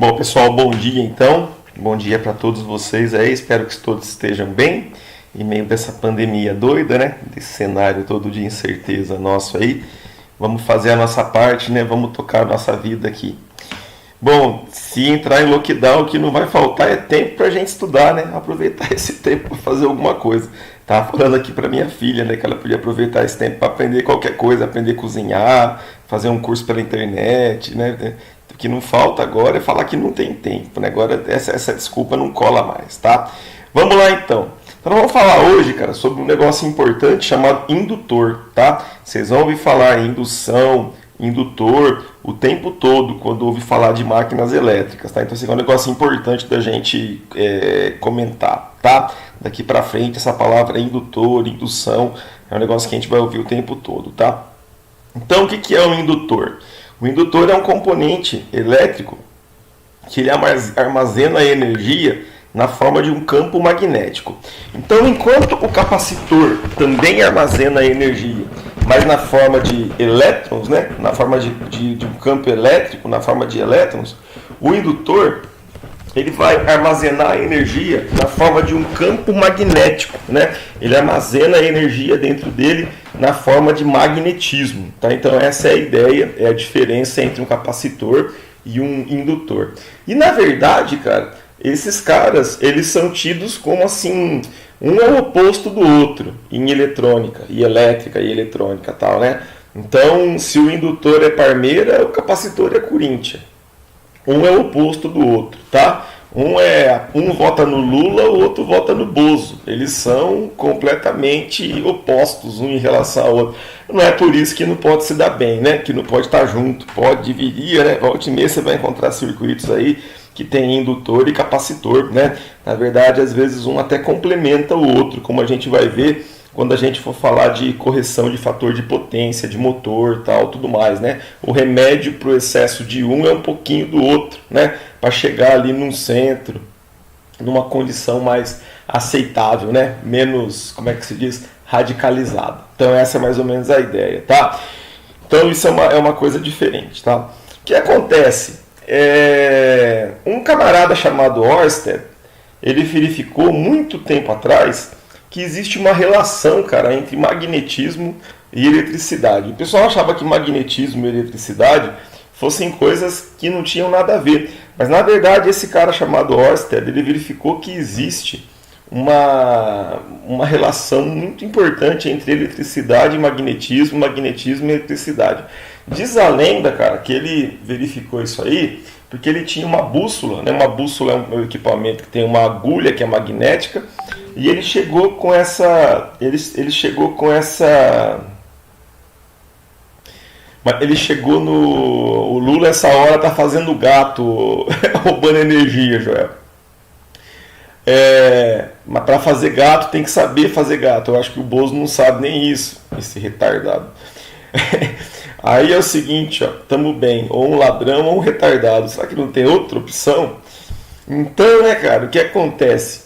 Bom, pessoal, bom dia então. Bom dia para todos vocês aí. Espero que todos estejam bem. Em meio dessa pandemia doida, né? Desse cenário todo de incerteza nosso aí. Vamos fazer a nossa parte, né? Vamos tocar a nossa vida aqui. Bom, se entrar em lockdown, o que não vai faltar é tempo para a gente estudar, né? Aproveitar esse tempo para fazer alguma coisa. Tava falando aqui para minha filha, né? Que ela podia aproveitar esse tempo para aprender qualquer coisa, aprender a cozinhar, fazer um curso pela internet, né? O que não falta agora é falar que não tem tempo, né? Agora essa desculpa não cola mais, tá? Vamos lá então. Então vamos falar hoje, cara, sobre um negócio importante chamado indutor, tá? Vocês vão ouvir falar em indução, indutor o tempo todo quando ouvir falar de máquinas elétricas, tá? Então esse é um negócio importante da gente comentar, tá? Daqui para frente essa palavra indutor, indução, é um negócio que a gente vai ouvir o tempo todo, tá? Então o que é um indutor? O indutor é um componente elétrico que ele armazena energia na forma de um campo magnético. Então, enquanto o capacitor também armazena energia, mas na forma de elétrons, né? Na forma de um campo elétrico, na forma de elétrons, o indutor ele vai armazenar energia na forma de um campo magnético, né? Ele armazena a energia dentro dele na forma de magnetismo, tá? Então essa é a ideia, é a diferença entre um capacitor e um indutor. E na verdade, cara, esses caras, eles são tidos como assim, um é o oposto do outro em eletrônica, e elétrica e eletrônica, tal, né? Então, se o indutor é Parmeira, o capacitor é Corinthians. Um é o oposto do outro, tá? Um vota no Lula, o outro vota no Bozo. Eles são completamente opostos um em relação ao outro. Não é por isso que não pode se dar bem, né? Que não pode estar junto, pode dividir, né? Volte e meia você vai encontrar circuitos aí que tem indutor e capacitor, né? Na verdade, às vezes um até complementa o outro, como a gente vai ver quando a gente for falar de correção de fator de potência, de motor, tal, tudo mais, né? O remédio para o excesso de um é um pouquinho do outro, né? Para chegar ali num centro, numa condição mais aceitável, né? Menos, como é que se diz? Radicalizada. Então essa é mais ou menos a ideia, tá? Então isso é uma coisa diferente, tá? O que acontece? Um camarada chamado Ørsted, ele verificou muito tempo atrás que existe uma relação, cara, entre magnetismo e eletricidade. O pessoal achava que magnetismo e eletricidade fossem coisas que não tinham nada a ver. Mas, na verdade, esse cara chamado Ørsted, ele verificou que existe uma relação muito importante entre eletricidade e magnetismo e eletricidade. Diz a lenda, cara, que ele verificou isso aí porque ele tinha uma bússola, né? Uma bússola é um equipamento que tem uma agulha que é magnética, e ele chegou com essa, ele chegou no, o Lula essa hora tá fazendo gato, roubando energia, Joel. Mas para fazer gato tem que saber fazer gato. Eu acho que o Bozo não sabe nem isso, esse retardado. Aí é o seguinte, ó, tamo bem, ou um ladrão ou um retardado. Será que não tem outra opção? Então, né, cara, o que acontece?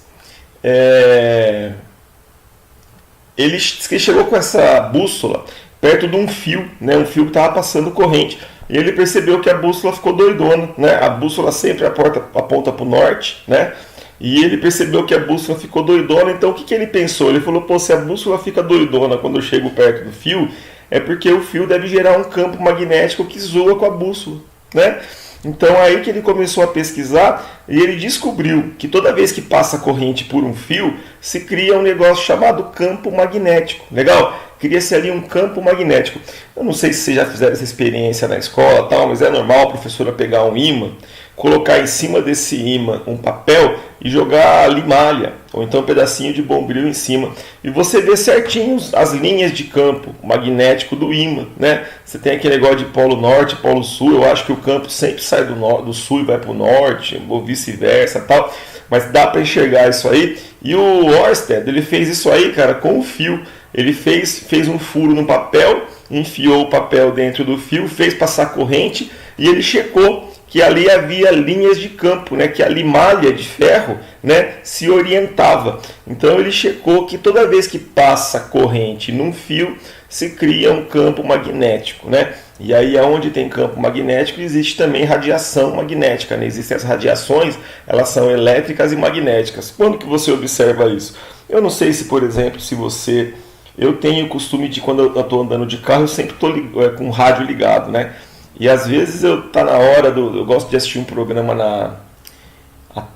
Ele chegou com essa bússola perto de um fio, né, um fio que estava passando corrente. E ele percebeu que a bússola ficou doidona, né? A bússola sempre aponta para o norte, né? E ele percebeu que a bússola ficou doidona, então o que ele pensou? Ele falou, pô, se a bússola fica doidona quando eu chego perto do fio, é porque o fio deve gerar um campo magnético que zoa com a bússola, né? Então aí que ele começou a pesquisar e ele descobriu que toda vez que passa corrente por um fio, se cria um negócio chamado campo magnético. Legal? Cria-se ali um campo magnético. Eu não sei se vocês já fizeram essa experiência na escola, tal, mas é normal a professora pegar um ímã, colocar em cima desse ímã um papel e jogar limalha, ou então um pedacinho de bombril em cima. E você vê certinho as linhas de campo magnético do ímã, né? Você tem aquele negócio de polo norte, polo sul. Eu acho que o campo sempre sai do sul e vai para o norte, ou vice-versa, tal. Mas dá para enxergar isso aí. E o Ørsted, ele fez isso aí, cara, com o fio. Ele fez um furo no papel, enfiou o papel dentro do fio, fez passar corrente e ele checou que ali havia linhas de campo, né, que a limalha de ferro, né, se orientava. Então ele checou que toda vez que passa corrente num fio, se cria um campo magnético, né? E aí onde tem campo magnético existe também radiação magnética, né? Existem as radiações, elas são elétricas e magnéticas. Quando que você observa isso? Eu não sei se, por exemplo, se você... Eu tenho o costume de, quando eu estou andando de carro, eu sempre estou com o rádio ligado, né? E às vezes eu eu gosto de assistir um programa na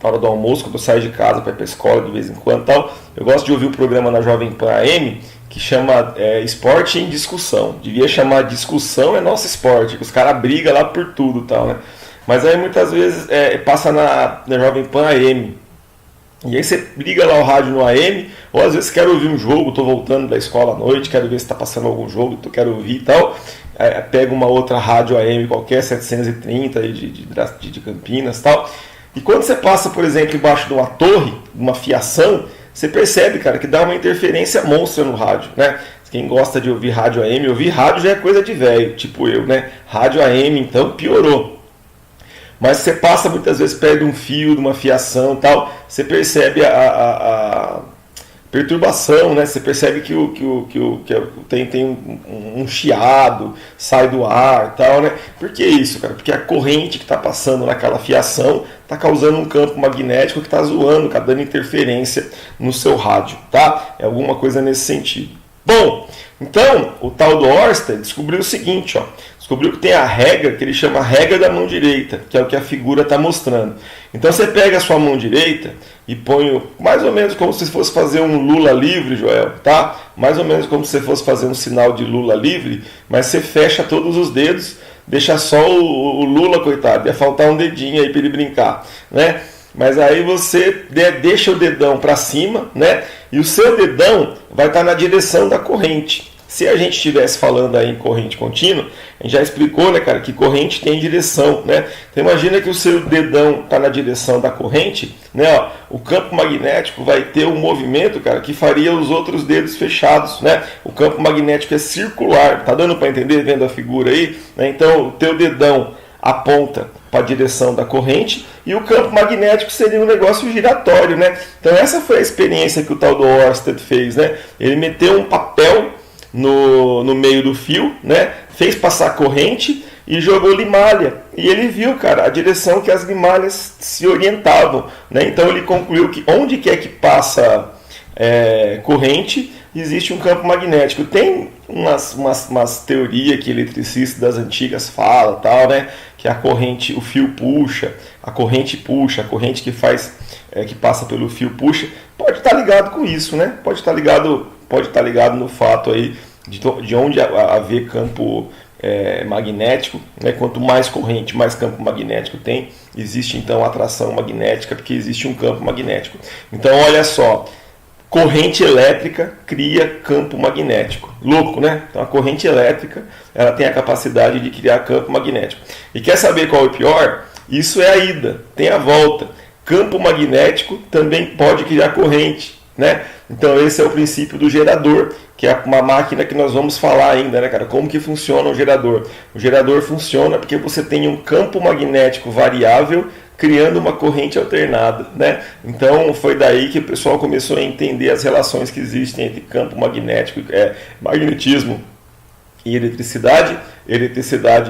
hora do almoço, quando eu saio de casa para ir para a escola de vez em quando, tal. Eu gosto de ouvir o programa na Jovem Pan AM, que chama Esporte em Discussão. Devia chamar Discussão é Nosso Esporte, que os caras brigam lá por tudo, tal, né? Mas aí muitas vezes passa na Jovem Pan AM. E aí você liga lá o rádio no AM, ou às vezes quero ouvir um jogo, estou voltando da escola à noite, quero ver se está passando algum jogo, quero ouvir e tal. Pega uma outra rádio AM qualquer, 730 de Campinas e tal. E quando você passa, por exemplo, embaixo de uma torre, uma fiação, você percebe, cara, que dá uma interferência monstra no rádio, né? Quem gosta de ouvir rádio AM, ouvir rádio já é coisa de velho, tipo eu, né? Rádio AM, então, piorou. Mas você passa muitas vezes perto de um fio, de uma fiação e tal, você percebe a perturbação, né? Você percebe que tem um chiado, sai do ar e tal, né? Por que isso, cara? Porque a corrente que está passando naquela fiação está causando um campo magnético que está zoando, está dando interferência no seu rádio, tá? É alguma coisa nesse sentido. Bom, então o tal do Ørsted descobriu o seguinte, ó. Descobriu que tem a regra que ele chama a regra da mão direita, que é o que a figura está mostrando. Então você pega a sua mão direita e põe mais ou menos como se fosse fazer um Lula livre, Joel, tá? Mais ou menos como se você fosse fazer um sinal de Lula livre, mas você fecha todos os dedos, deixa só o Lula, coitado, ia faltar um dedinho aí para ele brincar, né? Mas aí você deixa o dedão para cima, né? E o seu dedão vai estar na direção da corrente. Se a gente estivesse falando aí em corrente contínua, a gente já explicou, né, cara, que corrente tem direção, né? Então imagina que o seu dedão está na direção da corrente, né? Ó, o campo magnético vai ter um movimento, cara, que faria os outros dedos fechados, né? O campo magnético é circular, tá dando para entender vendo a figura aí? Né? Então o teu dedão aponta para a direção da corrente e o campo magnético seria um negócio giratório, né? Então essa foi a experiência que o tal do Ørsted fez, né? Ele meteu um papel no meio do fio, né? Fez passar corrente e jogou limalha. E ele viu, cara, a direção que as limalhas se orientavam, né? Então ele concluiu que onde quer que passa corrente, existe um campo magnético. Tem umas teorias que eletricistas das antigas falam, tal, né? Que a corrente, o fio puxa, a corrente que faz, que passa pelo fio puxa. Pode estar ligado com isso, né? Pode estar ligado no fato aí de onde haver campo magnético, né? Quanto mais corrente, mais campo magnético tem, existe então atração magnética, porque existe um campo magnético. Então olha só, corrente elétrica cria campo magnético. Louco, né? Então a corrente elétrica, ela tem a capacidade de criar campo magnético. E quer saber qual é o pior? Isso é a ida, tem a volta. Campo magnético também pode criar corrente, né? Então esse é o princípio do gerador, que é uma máquina que nós vamos falar ainda, né, cara? Como que funciona o gerador? O gerador funciona porque você tem um campo magnético variável criando uma corrente alternada, né? Então foi daí que o pessoal começou a entender as relações que existem entre campo magnético, magnetismo e eletricidade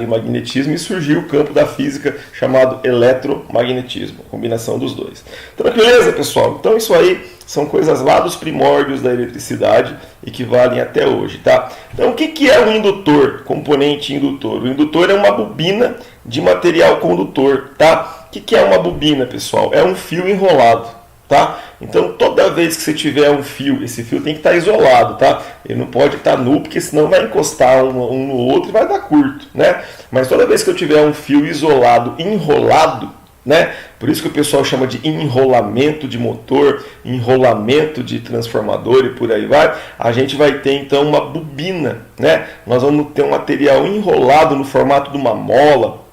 e magnetismo, e surgiu o campo da física chamado eletromagnetismo, combinação dos dois. Tranquileza, pessoal? Então isso aí são coisas lá dos primórdios da eletricidade e que valem até hoje, tá? Então o que é um indutor, componente indutor? O indutor é uma bobina de material condutor, tá? O que é uma bobina, pessoal? É um fio enrolado, tá? Então toda vez que você tiver um fio, esse fio tem que estar isolado, tá? Ele não pode estar nu, porque senão vai encostar um no outro e vai dar curto, né? Mas toda vez que eu tiver um fio isolado, enrolado, né? Por isso que o pessoal chama de enrolamento de motor, enrolamento de transformador e por aí vai, a gente vai ter então uma bobina, né? Nós vamos ter um material enrolado no formato de uma mola,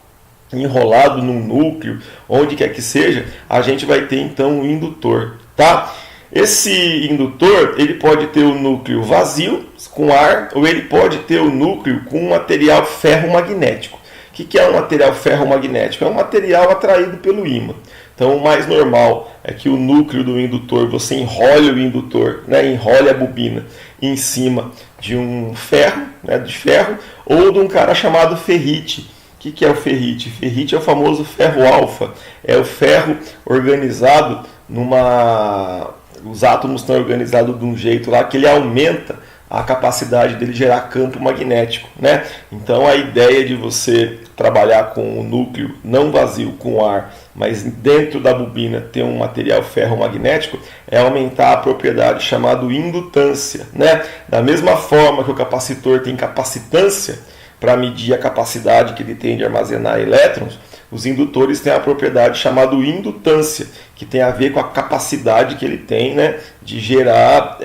enrolado num núcleo, onde quer que seja, a gente vai ter então um indutor, tá? Esse indutor, ele pode ter o núcleo vazio, com ar, ou ele pode ter o núcleo com um material ferromagnético. O que é um material ferromagnético? É um material atraído pelo ímã. Então o mais normal é que o núcleo do indutor, você enrole o indutor, né, enrole a bobina em cima de um ferro, né, de ferro, ou de um cara chamado ferrite. O que é o ferrite? Ferrite é o famoso ferro alfa, é o ferro organizado numa... Os átomos estão organizados de um jeito lá que ele aumenta a capacidade dele gerar campo magnético, né? Então a ideia de você trabalhar com o núcleo não vazio, com ar, mas dentro da bobina ter um material ferromagnético é aumentar a propriedade chamada indutância, né? Da mesma forma que o capacitor tem capacitância para medir a capacidade que ele tem de armazenar elétrons, os indutores têm a propriedade chamada indutância, que tem a ver com a capacidade que ele tem, né, de gerar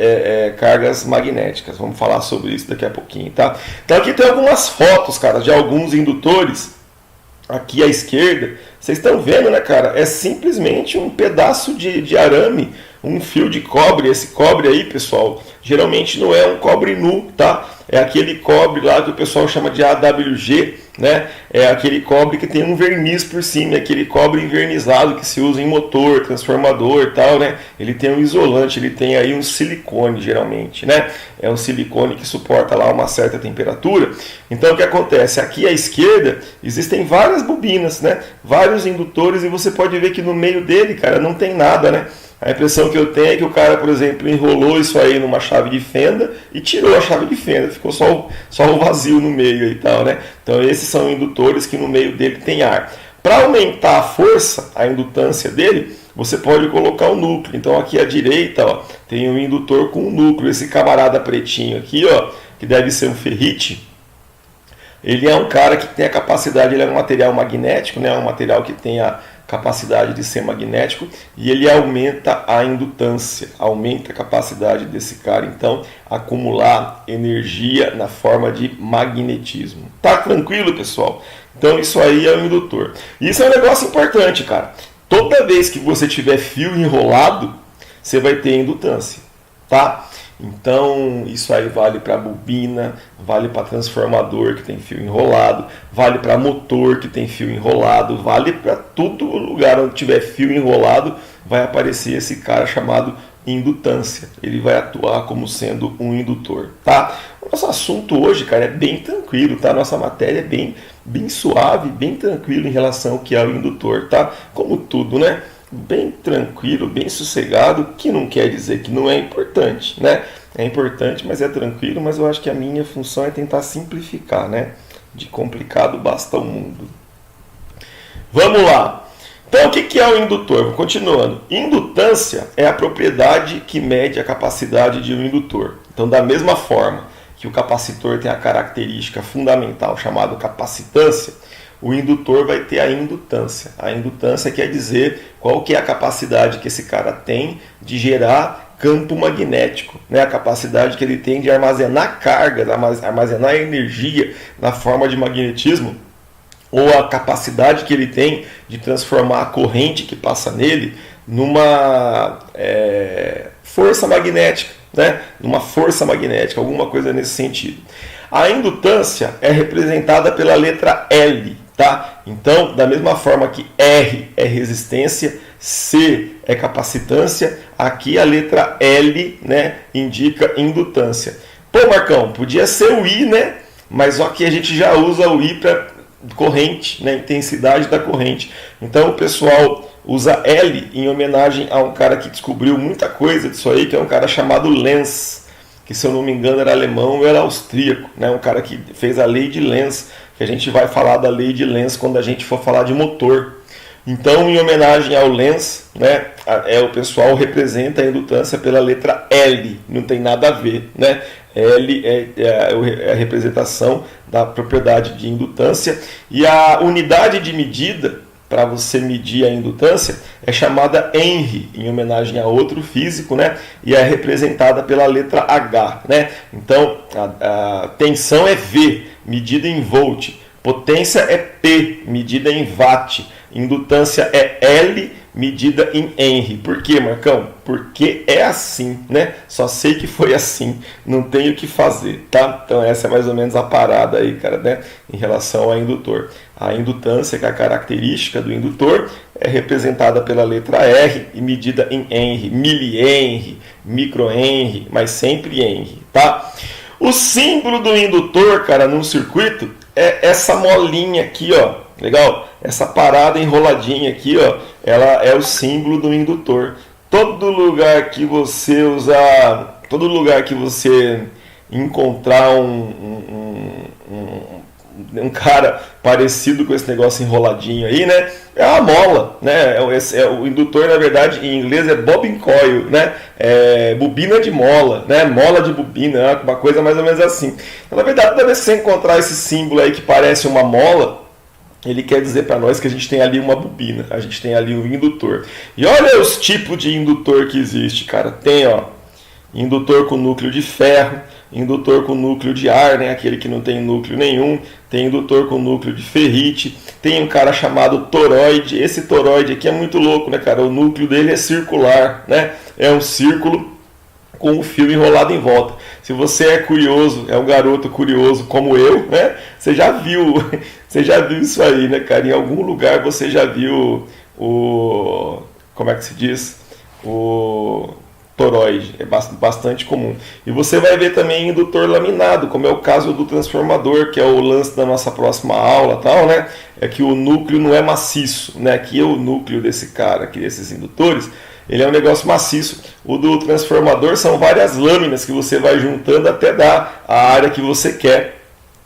cargas magnéticas. Vamos falar sobre isso daqui a pouquinho, tá? Então aqui tem algumas fotos, cara, de alguns indutores. Aqui à esquerda, vocês estão vendo, né, cara? É simplesmente um pedaço de arame, um fio de cobre. Esse cobre aí, pessoal, geralmente não é um cobre nu, tá? É aquele cobre lá que o pessoal chama de AWG, né? É aquele cobre que tem um verniz por cima, aquele cobre envernizado que se usa em motor, transformador e tal, né? Ele tem um isolante, ele tem aí um silicone, geralmente, né? É um silicone que suporta lá uma certa temperatura. Então o que acontece? Aqui à esquerda existem várias bobinas, né? Vários indutores, e você pode ver que no meio dele, cara, não tem nada, né? A impressão que eu tenho é que o cara, por exemplo, enrolou isso aí numa chave de fenda e tirou a chave de fenda, ficou só o vazio no meio e tal, né? Então esses são indutores que no meio dele tem ar. Para aumentar a força, a indutância dele, você pode colocar o núcleo. Então aqui à direita, ó, tem um indutor com um núcleo. Esse camarada pretinho aqui, ó, que deve ser um ferrite, ele é um cara que tem a capacidade, ele é um material magnético, né? Um material que tem a capacidade de ser magnético, e ele aumenta a indutância, aumenta a capacidade desse cara, então, acumular energia na forma de magnetismo. Tá tranquilo, pessoal? Então isso aí é um indutor. Isso é um negócio importante, cara. Toda vez que você tiver fio enrolado, você vai ter indutância, tá? Então, isso aí vale para bobina, vale para transformador que tem fio enrolado, vale para motor que tem fio enrolado, vale para todo lugar onde tiver fio enrolado, vai aparecer esse cara chamado indutância. Ele vai atuar como sendo um indutor, tá? O nosso assunto hoje, cara, é bem tranquilo, tá? Nossa matéria é bem suave, bem tranquilo em relação ao que é o indutor, tá? Como tudo, né? Bem tranquilo, bem sossegado, que não quer dizer que não é importante, né? É importante, mas é tranquilo, mas eu acho que a minha função é tentar simplificar, né? De complicado basta o mundo. Vamos lá. Então, o que é o indutor? Continuando. Indutância é a propriedade que mede a capacidade de um indutor. Então, da mesma forma que o capacitor tem a característica fundamental chamada capacitância, o indutor vai ter a indutância. A indutância quer dizer qual que é a capacidade que esse cara tem de gerar campo magnético, né? A capacidade que ele tem de armazenar carga, armazenar energia na forma de magnetismo, ou a capacidade que ele tem de transformar a corrente que passa nele numa força magnética, né? Numa força magnética, alguma coisa nesse sentido. A indutância é representada pela letra L, tá? Então, da mesma forma que R é resistência, C é capacitância, aqui a letra L, né, indica indutância. Pô, Marcão, podia ser o I, né? Mas aqui a gente já usa o I para corrente, né, intensidade da corrente. Então o pessoal usa L em homenagem a um cara que descobriu muita coisa disso aí, que é um cara chamado Lenz, que se eu não me engano era alemão ou era austríaco, né? Um cara que fez a lei de Lenz, que a gente vai falar da lei de Lenz quando a gente for falar de motor. Então, em homenagem ao Lenz, né, o pessoal representa a indutância pela letra L, não tem nada a ver, né? L é a representação da propriedade de indutância, e a unidade de medida para você medir a indutância é chamada Henry, em homenagem a outro físico, né? E é representada pela letra H, né? Então, a tensão é V, medida em volt. Potência é P, medida em watt. Indutância é L, medida em Henry. Por quê, Marcão? Porque é assim, né? Só sei que foi assim, não tenho o que fazer, tá? Então essa é mais ou menos a parada aí, cara, né? Em relação ao indutor. A indutância, que é a característica do indutor, é representada pela letra R e medida em Henry, milihenry, microhenry, mas sempre Henry, tá? O símbolo do indutor, cara, num circuito é essa molinha aqui, ó. Legal? Essa parada enroladinha aqui, ó, ela é o símbolo do indutor. Todo lugar que você usar, todo lugar que você encontrar um cara parecido com esse negócio enroladinho aí, né? É a mola, né? O indutor, na verdade, em inglês é bobbin coil, né? É bobina de mola, né? Mola de bobina, uma coisa mais ou menos assim. Então, na verdade, toda vez que você encontrar esse símbolo aí que parece uma mola, ele quer dizer para nós que a gente tem ali uma bobina, a gente tem ali um indutor. E olha os tipos de indutor que existe, cara. Tem, ó, indutor com núcleo de ferro, indutor com núcleo de ar, né, aquele que não tem núcleo nenhum, tem indutor com núcleo de ferrite, tem um cara chamado toroide. Esse toroide aqui é muito louco, né, cara? O núcleo dele é circular, né? É um círculo com o fio enrolado em volta. Se você é curioso, é um garoto curioso como eu, né? Você já viu isso aí, né, cara? Em algum lugar você já viu como é que se diz? O toroide, é bastante comum. E você vai ver também indutor laminado, como é o caso do transformador, que é o lance da nossa próxima aula, tal, né? É que o núcleo não é maciço, né? Aqui é o núcleo desse cara, aqui desses indutores, ele é um negócio maciço. O do transformador são várias lâminas que você vai juntando até dar a área que você quer.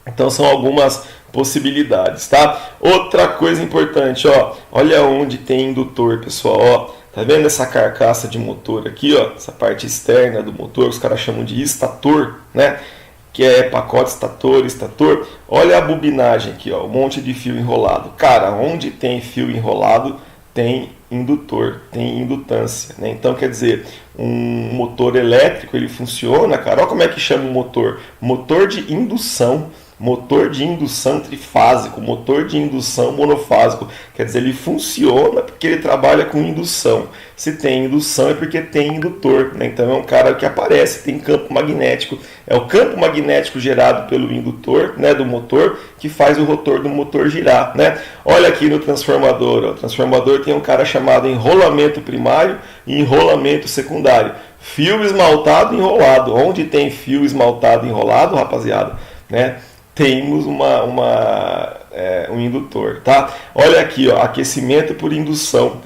Então são algumas possibilidades, tá? Outra coisa importante, ó, olha onde tem indutor, pessoal, ó. Tá vendo essa carcaça de motor aqui, ó? Essa parte externa do motor, os caras chamam de estator, né? Que é pacote estator. Olha a bobinagem aqui, ó, um monte de fio enrolado. Cara, onde tem fio enrolado, tem indutor, tem indutância, né? Então, quer dizer, um motor elétrico, ele funciona, cara, olha como é que chama o motor. Motor de indução trifásico, motor de indução monofásico. Quer dizer, ele funciona porque ele trabalha com indução. Se tem indução é porque tem indutor, né? Então é um cara que aparece, tem campo magnético. É o campo magnético gerado pelo indutor, né, do motor, que faz o rotor do motor girar, né? Olha aqui no transformador, ó. O transformador tem um cara chamado enrolamento primário e enrolamento secundário. Fio esmaltado e enrolado. Onde tem fio esmaltado e enrolado, rapaziada, né? Temos um indutor, tá? Olha aqui, ó, aquecimento por indução.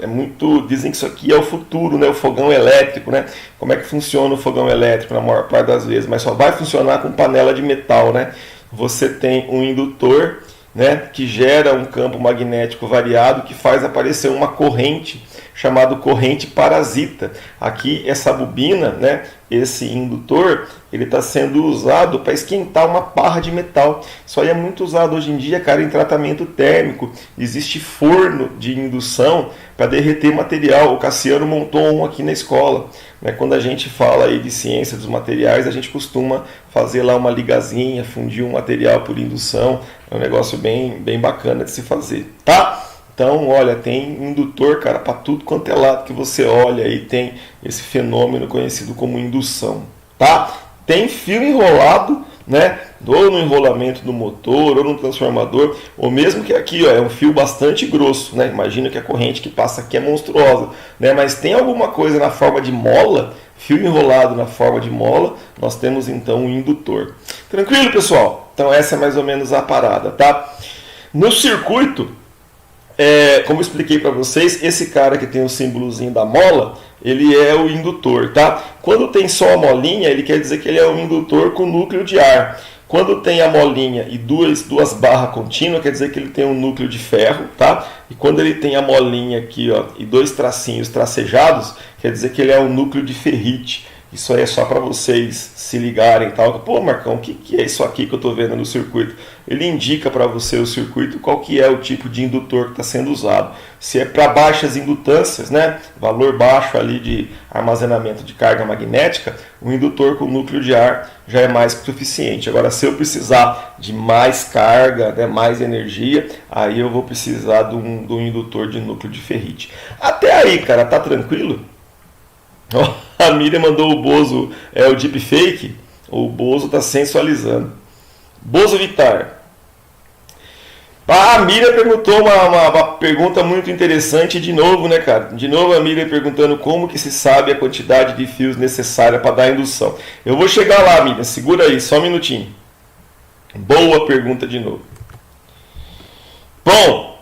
Dizem que isso aqui é o futuro, né? O fogão elétrico, né? Como é que funciona o fogão elétrico na maior parte das vezes? Mas só vai funcionar com panela de metal, né? Você tem um indutor, né, que gera um campo magnético variado que faz aparecer uma corrente chamada corrente parasita. Aqui essa bobina, né, esse indutor, ele está sendo usado para esquentar uma barra de metal. Isso aí é muito usado hoje em dia, cara, em tratamento térmico. Existe forno de indução para derreter material. O Cassiano montou um aqui na escola. Quando a gente fala aí de ciência dos materiais, a gente costuma fazer lá uma ligazinha, fundir um material por indução. É um negócio bem bacana de se fazer, tá? Então, olha, tem indutor, cara, para tudo quanto é lado que você olha aí, tem esse fenômeno conhecido como indução, tá? Tem fio enrolado, né, ou no enrolamento do motor, ou no transformador, ou mesmo que aqui, ó, é um fio bastante grosso, né? Imagina que a corrente que passa aqui é monstruosa, né? Mas tem alguma coisa na forma de mola, fio enrolado na forma de mola, nós temos então um indutor. Tranquilo, pessoal? Então essa é mais ou menos a parada, tá? No circuito, como eu expliquei para vocês, esse cara que tem o símbolozinho da mola, ele é o indutor, tá? Quando tem só a molinha, ele quer dizer que ele é um indutor com núcleo de ar. Quando tem a molinha e duas barras contínuas, quer dizer que ele tem um núcleo de ferro, tá? E quando ele tem a molinha aqui, ó, e dois tracinhos tracejados, quer dizer que ele é um núcleo de ferrite. Isso aí é só para vocês se ligarem e tal. Pô, Marcão, o que é isso aqui que eu estou vendo no circuito? Ele indica para você o circuito qual que é o tipo de indutor que está sendo usado. Se é para baixas indutâncias, né, valor baixo ali de armazenamento de carga magnética, o indutor com núcleo de ar já é mais que suficiente. Agora, se eu precisar de mais carga, né, mais energia, aí eu vou precisar de um indutor de núcleo de ferrite. Até aí, cara, tá tranquilo? A Miriam mandou o Bozo, o deepfake. O Bozo está sensualizando. Bozo Vitar. A Miriam perguntou uma pergunta muito interessante de novo, né, cara? De novo a Miriam perguntando como que se sabe a quantidade de fios necessária para dar indução. Eu vou chegar lá, Miriam. Segura aí, só um minutinho. Boa pergunta de novo. Bom,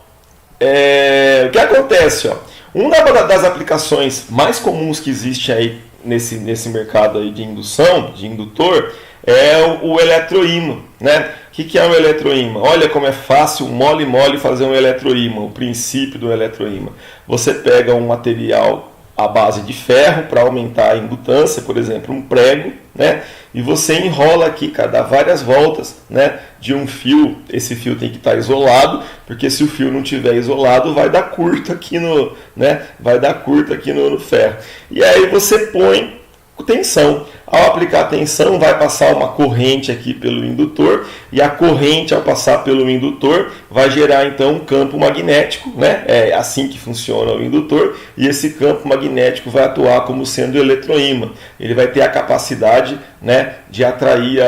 o que acontece, ó? Uma das aplicações mais comuns que existe aí nesse mercado aí de indução, de indutor, é o eletroímã, né? O que é um eletroímã? Olha como é fácil, mole fazer um eletroímã, o princípio do eletroímã. Você pega um material à base de ferro para aumentar a indutância, por exemplo, um prego, né? E você enrola aqui, cara, dá várias voltas, né, de um fio. Esse fio tem que estar isolado, porque se o fio não estiver isolado, vai dar curto aqui no, né, vai dar curto aqui no ferro. E aí você põe tensão. Ao aplicar tensão, vai passar uma corrente aqui pelo indutor, e a corrente, ao passar pelo indutor, vai gerar então um campo magnético, né? É assim que funciona o indutor, e esse campo magnético vai atuar como sendo eletroímã. Ele vai ter a capacidade, né, de atrair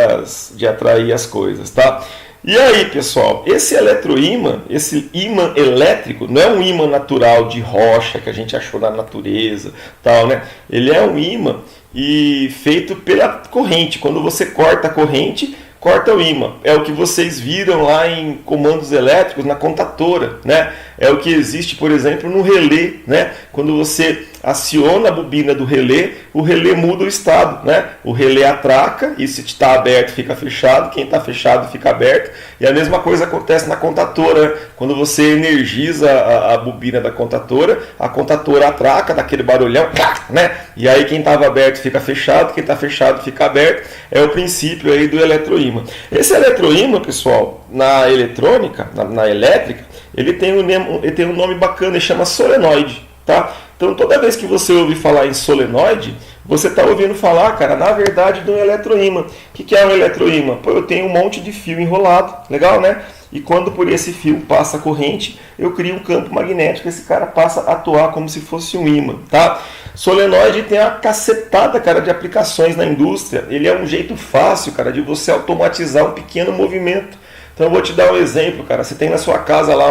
as coisas, tá? E aí, pessoal, esse eletroímã, esse ímã elétrico, não é um ímã natural de rocha que a gente achou na natureza, tal, né? Ele é um ímã e feito pela corrente. Quando você corta a corrente, corta o ímã. É o que vocês viram lá em comandos elétricos na contatora, né? É o que existe, por exemplo, no relé, né? Quando você aciona a bobina do relé, o relé muda o estado, né? O relé atraca, e se está aberto fica fechado, quem está fechado fica aberto. E a mesma coisa acontece na contatora, né? Quando você energiza a bobina da contatora, a contatora atraca, daquele barulhão, né? E aí quem estava aberto fica fechado, quem está fechado fica aberto. É o princípio aí do eletroímã. Esse eletroímã, pessoal, na eletrônica, na elétrica, ele tem um nome bacana, ele chama solenoide, tá? Então toda vez que você ouve falar em solenoide, você está ouvindo falar, cara, na verdade, de um eletroímã. O que é um eletroímã? Pô, eu tenho um monte de fio enrolado, legal, né? E quando por esse fio passa a corrente, eu crio um campo magnético, esse cara passa a atuar como se fosse um ímã, tá? Solenoide tem uma cacetada, cara, de aplicações na indústria. Ele é um jeito fácil, cara, de você automatizar um pequeno movimento. Então eu vou te dar um exemplo, cara. Você tem na sua casa lá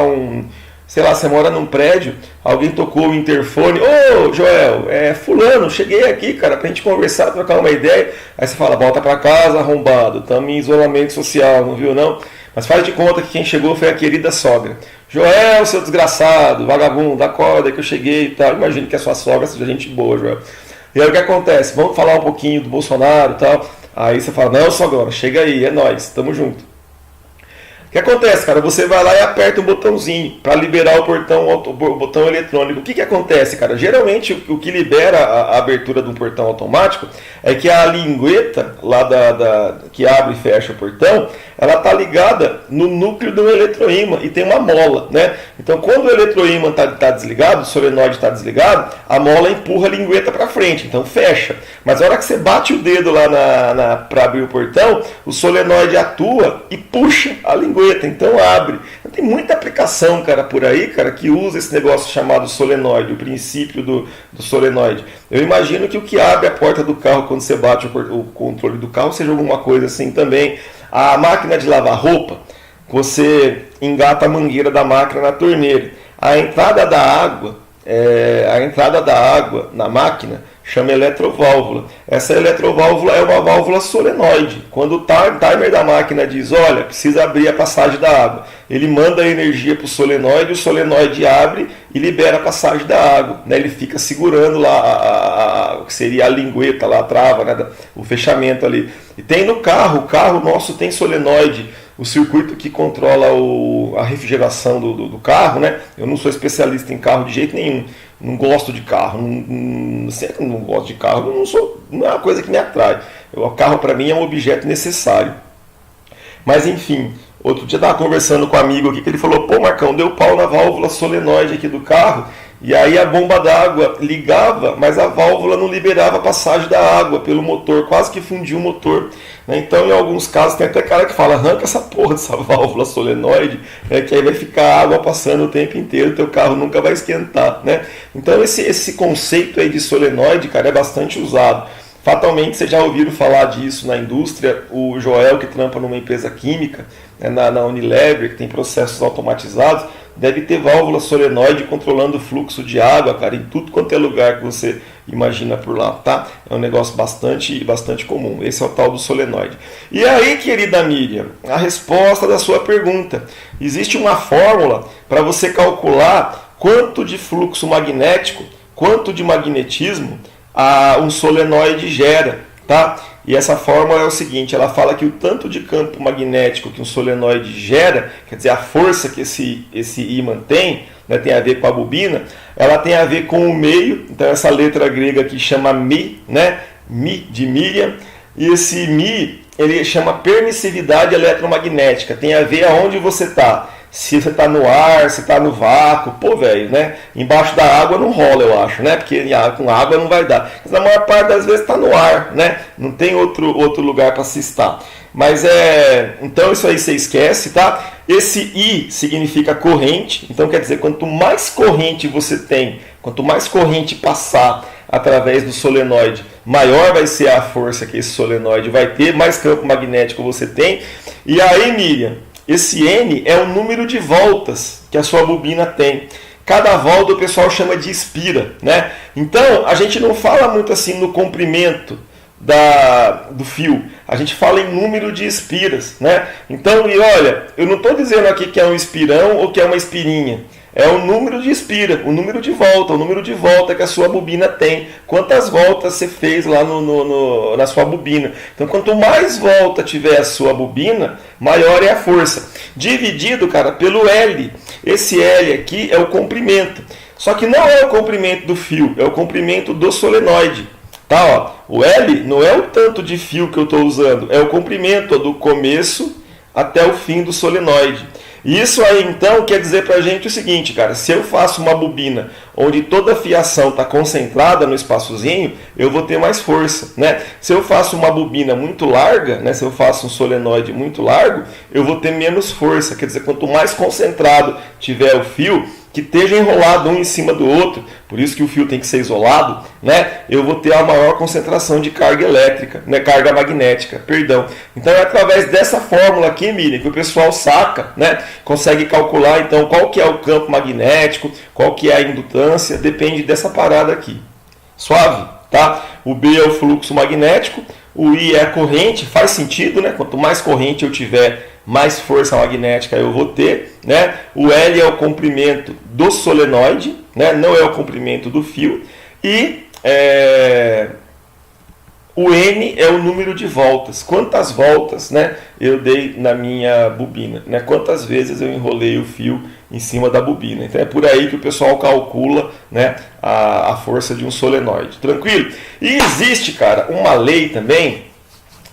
sei lá, você mora num prédio, alguém tocou o interfone, ô Joel, fulano, cheguei aqui, cara, pra gente conversar, trocar uma ideia. Aí você fala, volta pra casa, arrombado, estamos em isolamento social, não viu não? Mas faz de conta que quem chegou foi a querida sogra. Joel, seu desgraçado, vagabundo, acorda que eu cheguei e tal. Imagino que a sua sogra seja gente boa, Joel. E aí o que acontece? Vamos falar um pouquinho do Bolsonaro e tal. Aí você fala, não, sogra, chega aí, é nóis, tamo junto. O que acontece, cara? Você vai lá e aperta um botãozinho para liberar o botão eletrônico. O que acontece, cara? Geralmente o que libera a abertura de um portão automático é que a lingueta lá que abre e fecha o portão, ela está ligada no núcleo do eletroímã e tem uma mola, né? Então quando o eletroímã está desligado, o solenoide está desligado, a mola empurra a lingueta para frente, então fecha. Mas a hora que você bate o dedo lá para abrir o portão, o solenoide atua e puxa a lingueta. Então abre. Tem muita aplicação, cara, por aí, cara, que usa esse negócio chamado solenoide, o princípio do solenoide. Eu imagino que o que abre a porta do carro quando você bate o controle do carro seja alguma coisa assim também. A máquina de lavar roupa, você engata a mangueira da máquina na torneira. A entrada da água na máquina chama eletroválvula. Essa eletroválvula é uma válvula solenoide. Quando o timer da máquina diz, olha, precisa abrir a passagem da água, ele manda a energia para o solenoide abre e libera a passagem da água, né? Ele fica segurando lá o que seria a lingueta, lá a trava, né? O fechamento ali. E tem no carro, o carro nosso tem solenoide. o circuito que controla a refrigeração do carro, né? Eu não sou especialista em carro de jeito nenhum, não gosto de carro, sempre não gosto de carro, não é uma coisa que me atrai. O carro para mim é um objeto necessário. Mas enfim, outro dia eu estava conversando com um amigo aqui que ele falou: pô, Marcão, deu pau na válvula solenoide aqui do carro. E aí a bomba d'água ligava, mas a válvula não liberava a passagem da água pelo motor, quase que fundiu o motor. Então, em alguns casos, tem até cara que fala: arranca essa porra dessa válvula solenoide, que aí vai ficar água passando o tempo inteiro, teu carro nunca vai esquentar. Né? Então, esse conceito aí de solenoide, cara, é bastante usado. Fatalmente, vocês já ouviram falar disso na indústria. O Joel, que trampa numa empresa química, na Unilever, que tem processos automatizados, deve ter válvula solenoide controlando o fluxo de água, cara, em tudo quanto é lugar que você imagina por lá, tá? É um negócio bastante comum. Esse é o tal do solenoide. E aí, querida Miriam, a resposta da sua pergunta. Existe uma fórmula para você calcular quanto de fluxo magnético, quanto de magnetismo um solenoide gera, tá? E essa fórmula é o seguinte: ela fala que o tanto de campo magnético que um solenoide gera, quer dizer, a força que esse ímã tem, né, tem a ver com a bobina, ela tem a ver com o meio. Então essa letra grega aqui chama Mi, né? Mi de Miriam, e esse Mi, ele chama permissividade eletromagnética, tem a ver aonde você está. Se você está no ar, se está no vácuo, pô, velho, né? Embaixo da água não rola, eu acho, né? Porque com água não vai dar. Mas na maior parte das vezes está no ar, né? Não tem outro lugar para se estar. Mas então isso aí você esquece, tá? Esse I significa corrente, então quer dizer, quanto mais corrente você tem, quanto mais corrente passar através do solenoide, maior vai ser a força que esse solenoide vai ter, mais campo magnético você tem. E aí, Miriam, esse N é o número de voltas que a sua bobina tem. Cada volta o pessoal chama de espira, né? Então, a gente não fala muito assim no comprimento do fio. A gente fala em número de espiras, né? Então, e olha, eu não estou dizendo aqui que é um espirão ou que é uma espirinha. É o número de espira, o número de volta que a sua bobina tem. Quantas voltas você fez lá na sua bobina. Então, quanto mais volta tiver a sua bobina, maior é a força. Dividido, cara, pelo L. Esse L aqui é o comprimento. Só que não é o comprimento do fio, é o comprimento do solenoide. Tá, ó. O L não é o tanto de fio que eu estou usando, é o comprimento do começo até o fim do solenoide. Isso aí, então, quer dizer pra gente o seguinte, cara: se eu faço uma bobina onde toda a fiação está concentrada no espaçozinho, eu vou ter mais força, né? Se eu faço uma bobina muito larga, né, se eu faço um solenoide muito largo, eu vou ter menos força. Quer dizer, quanto mais concentrado tiver o fio, que esteja enrolado um em cima do outro, por isso que o fio tem que ser isolado, né? Eu vou ter a maior concentração de carga elétrica, né? Carga magnética, perdão. Então é através dessa fórmula aqui, Miriam, que o pessoal saca, né? Consegue calcular então qual que é o campo magnético, qual que é a indutância, depende dessa parada aqui. Suave, tá? O B é o fluxo magnético, o I é a corrente, faz sentido, né? Quanto mais corrente eu tiver, mais força magnética eu vou ter, né? O L é o comprimento do solenoide, né? Não é o comprimento do fio. E o N é o número de voltas. Quantas voltas, né, eu dei na minha bobina, né? Quantas vezes eu enrolei o fio em cima da bobina. Então é por aí que o pessoal calcula, né, a força de um solenoide. Tranquilo? E existe, cara, uma lei também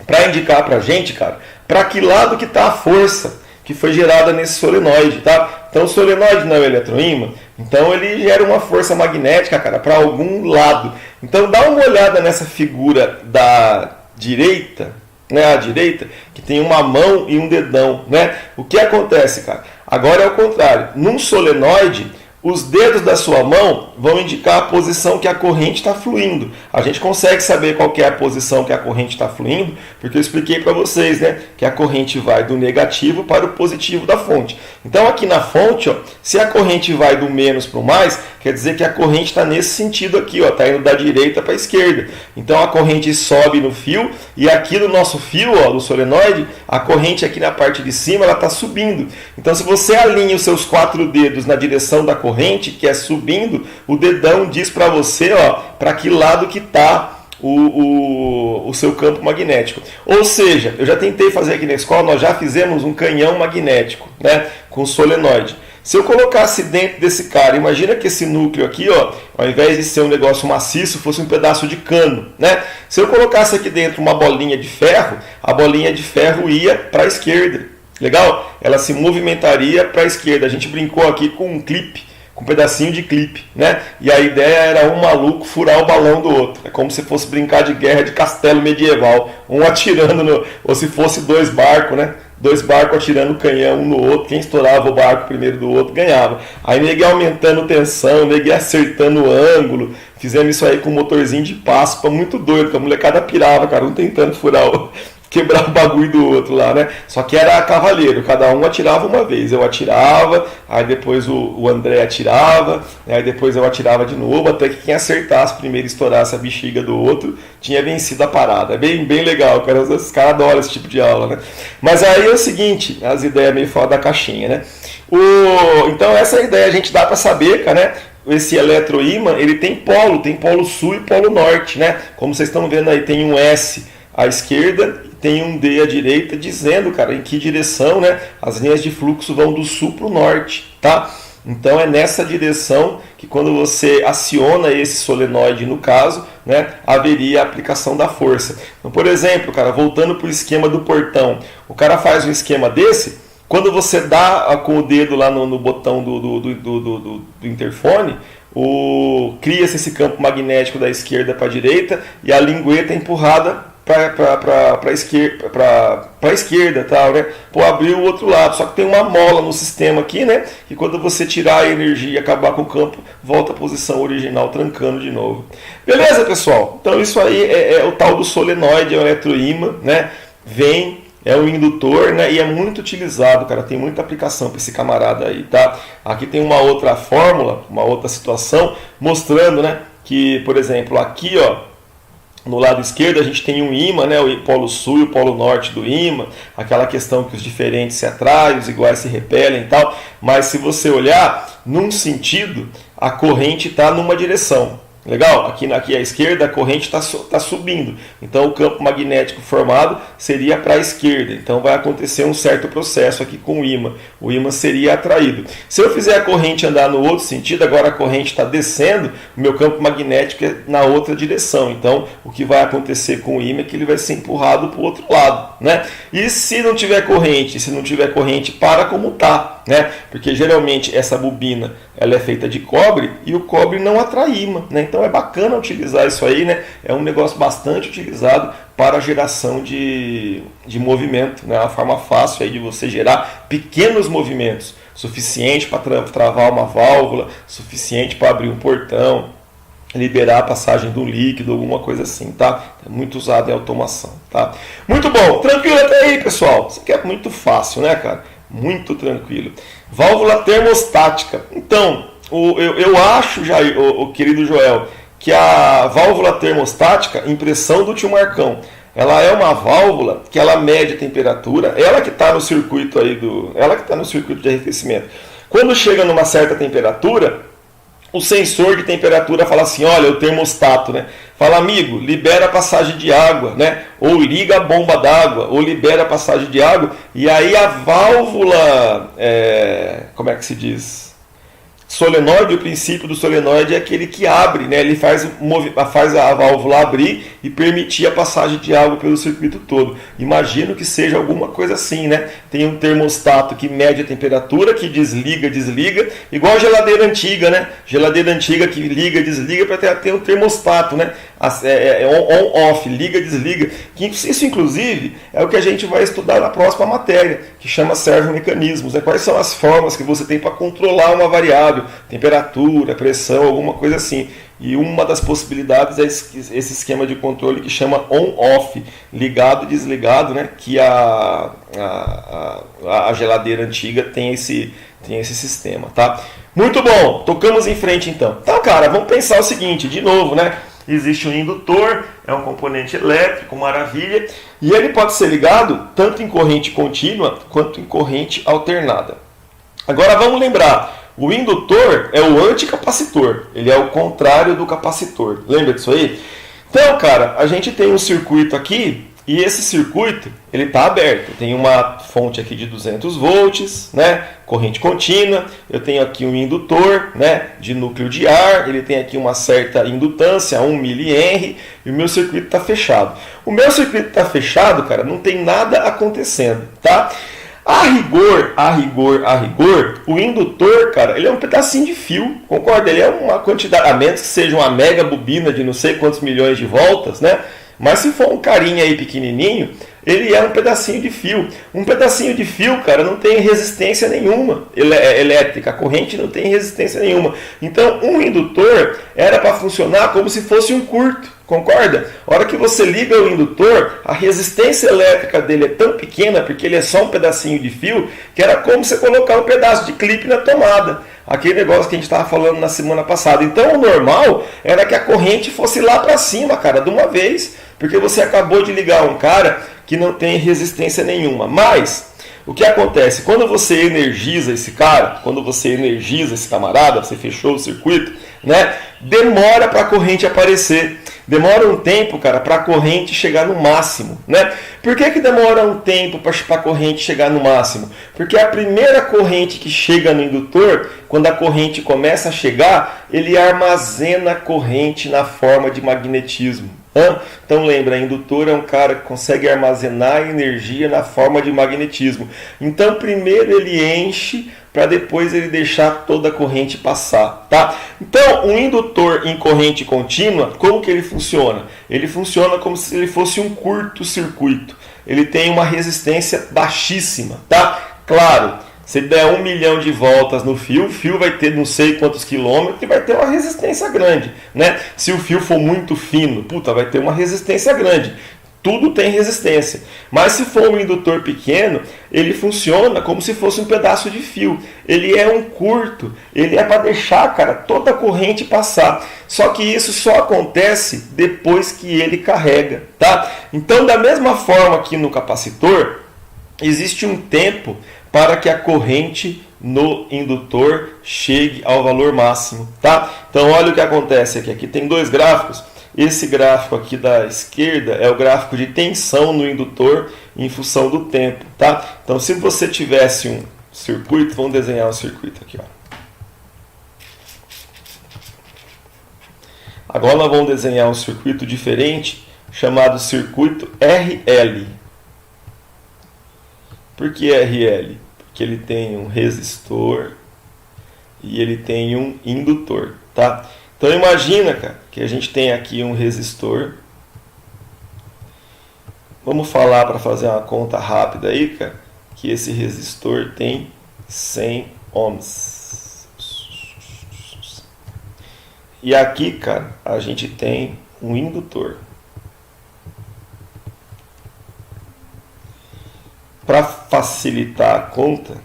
para indicar pra gente, cara, para que lado que está a força que foi gerada nesse solenoide, tá? Então o solenoide não é o eletroímã, então ele gera uma força magnética, cara, para algum lado. Então dá uma olhada nessa figura da direita, né, à direita, que tem uma mão e um dedão, né? O que acontece, cara? Agora é o contrário. Num solenoide, os dedos da sua mão vão indicar a posição que a corrente está fluindo. A gente consegue saber qual que é a posição que a corrente está fluindo, porque eu expliquei para vocês, né, que a corrente vai do negativo para o positivo da fonte. Então aqui na fonte, ó, se a corrente vai do menos para o mais, quer dizer que a corrente está nesse sentido aqui, está indo da direita para a esquerda. Então a corrente sobe no fio e aqui no nosso fio, ó, do solenoide, a corrente aqui na parte de cima está subindo. Então se você alinha os seus 4 dedos na direção da corrente, que é subindo, o dedão diz para você, ó, para que lado que está o seu campo magnético. Ou seja, eu já tentei fazer aqui na escola, nós já fizemos um canhão magnético, né, com solenoide. Se eu colocasse dentro desse cara, imagina que esse núcleo aqui, ó, ao invés de ser um negócio maciço, fosse um pedaço de cano, né? Se eu colocasse aqui dentro uma bolinha de ferro, a bolinha de ferro ia para a esquerda. Legal? Ela se movimentaria para a esquerda. A gente brincou aqui com um clipe, com um pedacinho de clipe, né? E a ideia era um maluco furar o balão do outro. É como se fosse brincar de guerra de castelo medieval, um atirando ou se fosse dois barcos, né? Dois barcos atirando canhão um no outro, quem estourava o barco primeiro do outro ganhava. Aí neguei aumentando tensão, neguei acertando o ângulo, fizemos isso aí com um motorzinho de Paspa, muito doido, que a molecada pirava, cara, um tentando quebrar o bagulho do outro lá, né? Só que era cavaleiro, cada um atirava uma vez. Eu atirava, aí depois o André atirava, aí depois eu atirava de novo, até que quem acertasse primeiro e estourasse a bexiga do outro tinha vencido a parada. É bem legal, cara. Os caras adoram esse tipo de aula, né? Mas aí é o seguinte, as ideias meio fora da caixinha, né? Então essa ideia a gente dá para saber, cara, né? Esse eletroímã, ele tem polo sul e polo norte, né? Como vocês estão vendo aí, tem um S à esquerda, tem um D à direita, dizendo, cara, em que direção, né, as linhas de fluxo vão do sul para o norte, tá? Então é nessa direção que quando você aciona esse solenoide, no caso, né, haveria a aplicação da força. Então, por exemplo, cara, voltando para o esquema do portão, o cara faz um esquema desse, quando você dá com o dedo lá no botão do interfone, cria-se esse campo magnético da esquerda para a direita e a lingueta é empurrada para a esquerda, tal, né? Pô, abrir o outro lado, só que tem uma mola no sistema aqui, né? Que quando você tirar a energia e acabar com o campo, volta à posição original, trancando de novo. Beleza, pessoal? Então isso aí é o tal do solenoide, é o eletroímã, né? É um indutor, né? E é muito utilizado, cara. Tem muita aplicação para esse camarada aí, tá? Aqui tem uma outra fórmula, uma outra situação, mostrando, né? Que, por exemplo, aqui, ó, no lado esquerdo a gente tem um ímã, né, o polo sul e o polo norte do ímã, aquela questão que os diferentes se atraem, os iguais se repelem e tal, mas se você olhar, num sentido, a corrente está numa direção. Legal? Aqui à esquerda a corrente está subindo, então o campo magnético formado seria para a esquerda, então vai acontecer um certo processo aqui com o ímã seria atraído. Se eu fizer a corrente andar no outro sentido, agora a corrente está descendo, o meu campo magnético é na outra direção, então o que vai acontecer com o ímã é que ele vai ser empurrado para o outro lado, né? E se não tiver corrente, para como está, né? Porque geralmente essa bobina ela é feita de cobre e o cobre não atrai ímã, né? Então é bacana utilizar isso aí, né? É um negócio bastante utilizado para a geração de movimento, né? Uma forma fácil aí de você gerar pequenos movimentos, suficiente para travar uma válvula, suficiente para abrir um portão, liberar a passagem do líquido, alguma coisa assim, tá? É muito usado em automação, tá? Muito bom, tranquilo até aí, pessoal. Isso aqui é muito fácil, né, cara? Muito tranquilo. Válvula termostática. Então, eu acho, Jair, o querido Joel, que a válvula termostática, impressão do tio Marcão, ela é uma válvula que ela mede a temperatura, ela que está no circuito aí ela que está no circuito de arrefecimento. Quando chega numa certa temperatura, o sensor de temperatura fala assim, olha, o termostato, né? Fala, amigo, libera a passagem de água, né? Ou liga a bomba d'água, ou libera a passagem de água, e aí a válvula, como é que se diz? Solenoide, o princípio do solenoide é aquele que abre, né? Ele faz a válvula abrir e permitir a passagem de água pelo circuito todo. Imagino que seja alguma coisa assim, né? Tem um termostato que mede a temperatura, que desliga, igual a geladeira antiga, né? Geladeira antiga que liga, desliga para ter um termostato, né? On-off, liga, desliga. Isso, inclusive, é o que a gente vai estudar na próxima matéria, que chama servomecanismos, né? Quais são as formas que você tem para controlar uma variável, temperatura, pressão, alguma coisa assim. E uma das possibilidades é esse esquema de controle que chama on-off, ligado e desligado, né? Que a geladeira antiga tem esse sistema, tá? Muito bom, tocamos em frente então. Então, cara, vamos pensar o seguinte, de novo, né? Existe um indutor, é um componente elétrico, maravilha, e ele pode ser ligado tanto em corrente contínua quanto em corrente alternada. Agora vamos lembrar, o indutor é o anticapacitor, ele é o contrário do capacitor, lembra disso aí? Então, cara, a gente tem um circuito aqui e esse circuito ele está aberto. Tem uma fonte aqui de 200 volts, né, corrente contínua. Eu tenho aqui um indutor, né, de núcleo de ar. Ele tem aqui uma certa indutância, 1 mH, e o meu circuito está fechado. O meu circuito está fechado, cara, não tem nada acontecendo, tá? A rigor, o indutor, cara, ele é um pedacinho de fio, concorda? Ele é uma quantidade, a menos que seja uma mega bobina de não sei quantos milhões de voltas, né? Mas se for um carinha aí pequenininho, ele é um pedacinho de fio. Um pedacinho de fio, cara, não tem resistência nenhuma elétrica. A corrente não tem resistência nenhuma. Então, um indutor era para funcionar como se fosse um curto. Concorda? A hora que você liga o indutor, a resistência elétrica dele é tão pequena, porque ele é só um pedacinho de fio, que era como você colocar um pedaço de clipe na tomada. Aquele negócio que a gente estava falando na semana passada. Então, o normal era que a corrente fosse lá para cima, cara, de uma vez, porque você acabou de ligar um cara que não tem resistência nenhuma. Mas o que acontece? Quando você energiza esse cara, quando você energiza esse camarada, você fechou o circuito, né? Demora para a corrente aparecer. Demora um tempo, cara, para a corrente chegar no máximo, né? Por que demora um tempo para a corrente chegar no máximo? Porque a primeira corrente que chega no indutor, quando a corrente começa a chegar, ele armazena a corrente na forma de magnetismo. Então lembra, indutor é um cara que consegue armazenar energia na forma de magnetismo. Então primeiro ele enche para depois ele deixar toda a corrente passar, tá? Então um indutor em corrente contínua, como que ele funciona? Ele funciona como se ele fosse um curto-circuito. Ele tem uma resistência baixíssima, tá? Claro, se der 1 milhão de voltas no fio, o fio vai ter não sei quantos quilômetros e vai ter uma resistência grande, né? Se o fio for muito fino, vai ter uma resistência grande. Tudo tem resistência. Mas se for um indutor pequeno, ele funciona como se fosse um pedaço de fio. Ele é um curto, ele é para deixar, cara, toda a corrente passar. Só que isso só acontece depois que ele carrega, tá? Então, da mesma forma que no capacitor, existe um tempo para que a corrente no indutor chegue ao valor máximo, tá? Então olha o que acontece aqui. Aqui tem dois gráficos. Esse gráfico aqui da esquerda é o gráfico de tensão no indutor em função do tempo, tá? Então se você tivesse um circuito, vamos desenhar um circuito aqui, ó. Agora nós vamos desenhar um circuito diferente chamado circuito RL. Por que RL? Que ele tem um resistor e ele tem um indutor, tá? Então imagina, cara, que a gente tem aqui um resistor. Vamos falar para fazer uma conta rápida aí, cara, que esse resistor tem 100 ohms. E aqui, cara, a gente tem um indutor. Para facilitar a conta,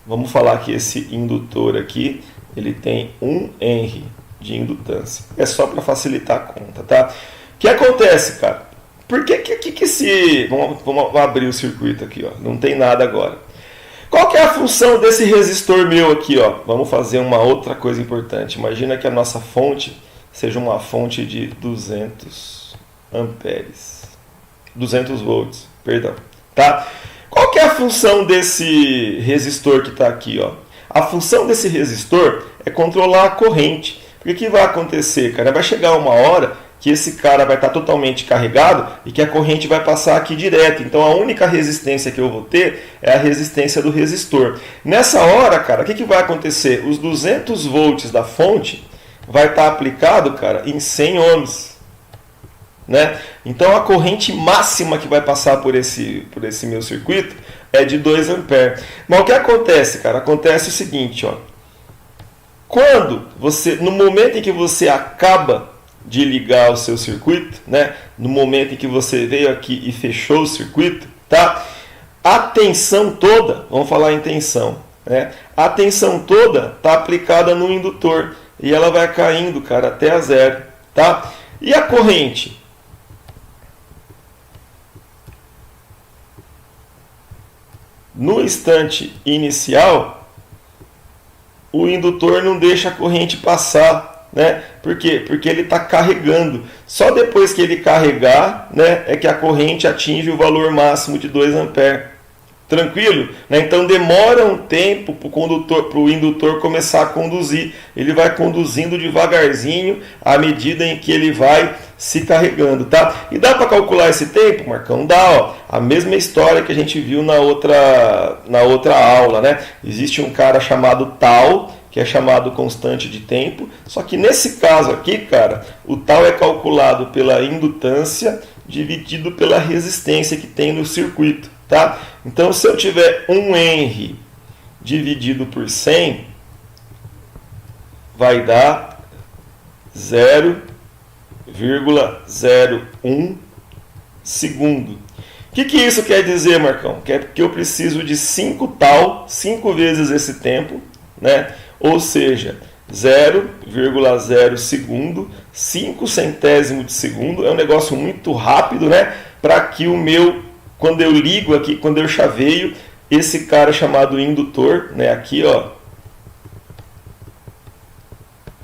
vamos falar que esse indutor aqui, ele tem 1 Henry de indutância. É só para facilitar a conta, tá? O que acontece, cara? Por que se... Vamos abrir o circuito aqui, ó. Não tem nada agora. Qual que é a função desse resistor meu aqui, ó? Vamos fazer uma outra coisa importante. Imagina que a nossa fonte seja uma fonte de 200 amperes. 200 volts, perdão, tá? Qual que é a função desse resistor que está aqui, ó? A função desse resistor é controlar a corrente. O que vai acontecer, cara? Vai chegar uma hora que esse cara vai estar totalmente carregado e que a corrente vai passar aqui direto. Então a única resistência que eu vou ter é a resistência do resistor. Nessa hora, cara, o que vai acontecer? Os 200 volts da fonte vai estar aplicado, cara, em 100 ohms. Né? Então a corrente máxima que vai passar por esse meu circuito é de 2 amperes. Mas o que acontece, cara? Acontece o seguinte, ó. No momento em que você acaba de ligar o seu circuito, né? No momento em que você veio aqui e fechou o circuito, tá? A tensão toda, vamos falar em tensão, né? A tensão toda está aplicada no indutor e ela vai caindo, cara, até a zero, tá? E a corrente? No instante inicial, o indutor não deixa a corrente passar, né? Por quê? Porque ele está carregando. Só depois que ele carregar, né, é que a corrente atinge o valor máximo de 2 amperes. Tranquilo? Né? Então demora um tempo para o indutor começar a conduzir. Ele vai conduzindo devagarzinho à medida em que ele vai se carregando, tá? E dá para calcular esse tempo, Marcão? Dá, ó. A mesma história que a gente viu na outra aula, né? Existe um cara chamado tal, que é chamado constante de tempo, só que nesse caso aqui, cara, o tal é calculado pela indutância dividido pela resistência que tem no circuito. Tá? Então, se eu tiver 1 Henry dividido por 100, vai dar 0,01 segundo. O que isso quer dizer, Marcão? Quer que eu preciso de 5 tal, 5 vezes esse tempo, né? Ou seja, 0,0 segundo, 5 centésimos de segundo. É um negócio muito rápido, né? Para que o meu... Quando eu ligo aqui, quando eu chaveio, esse cara chamado indutor, né, aqui, ó,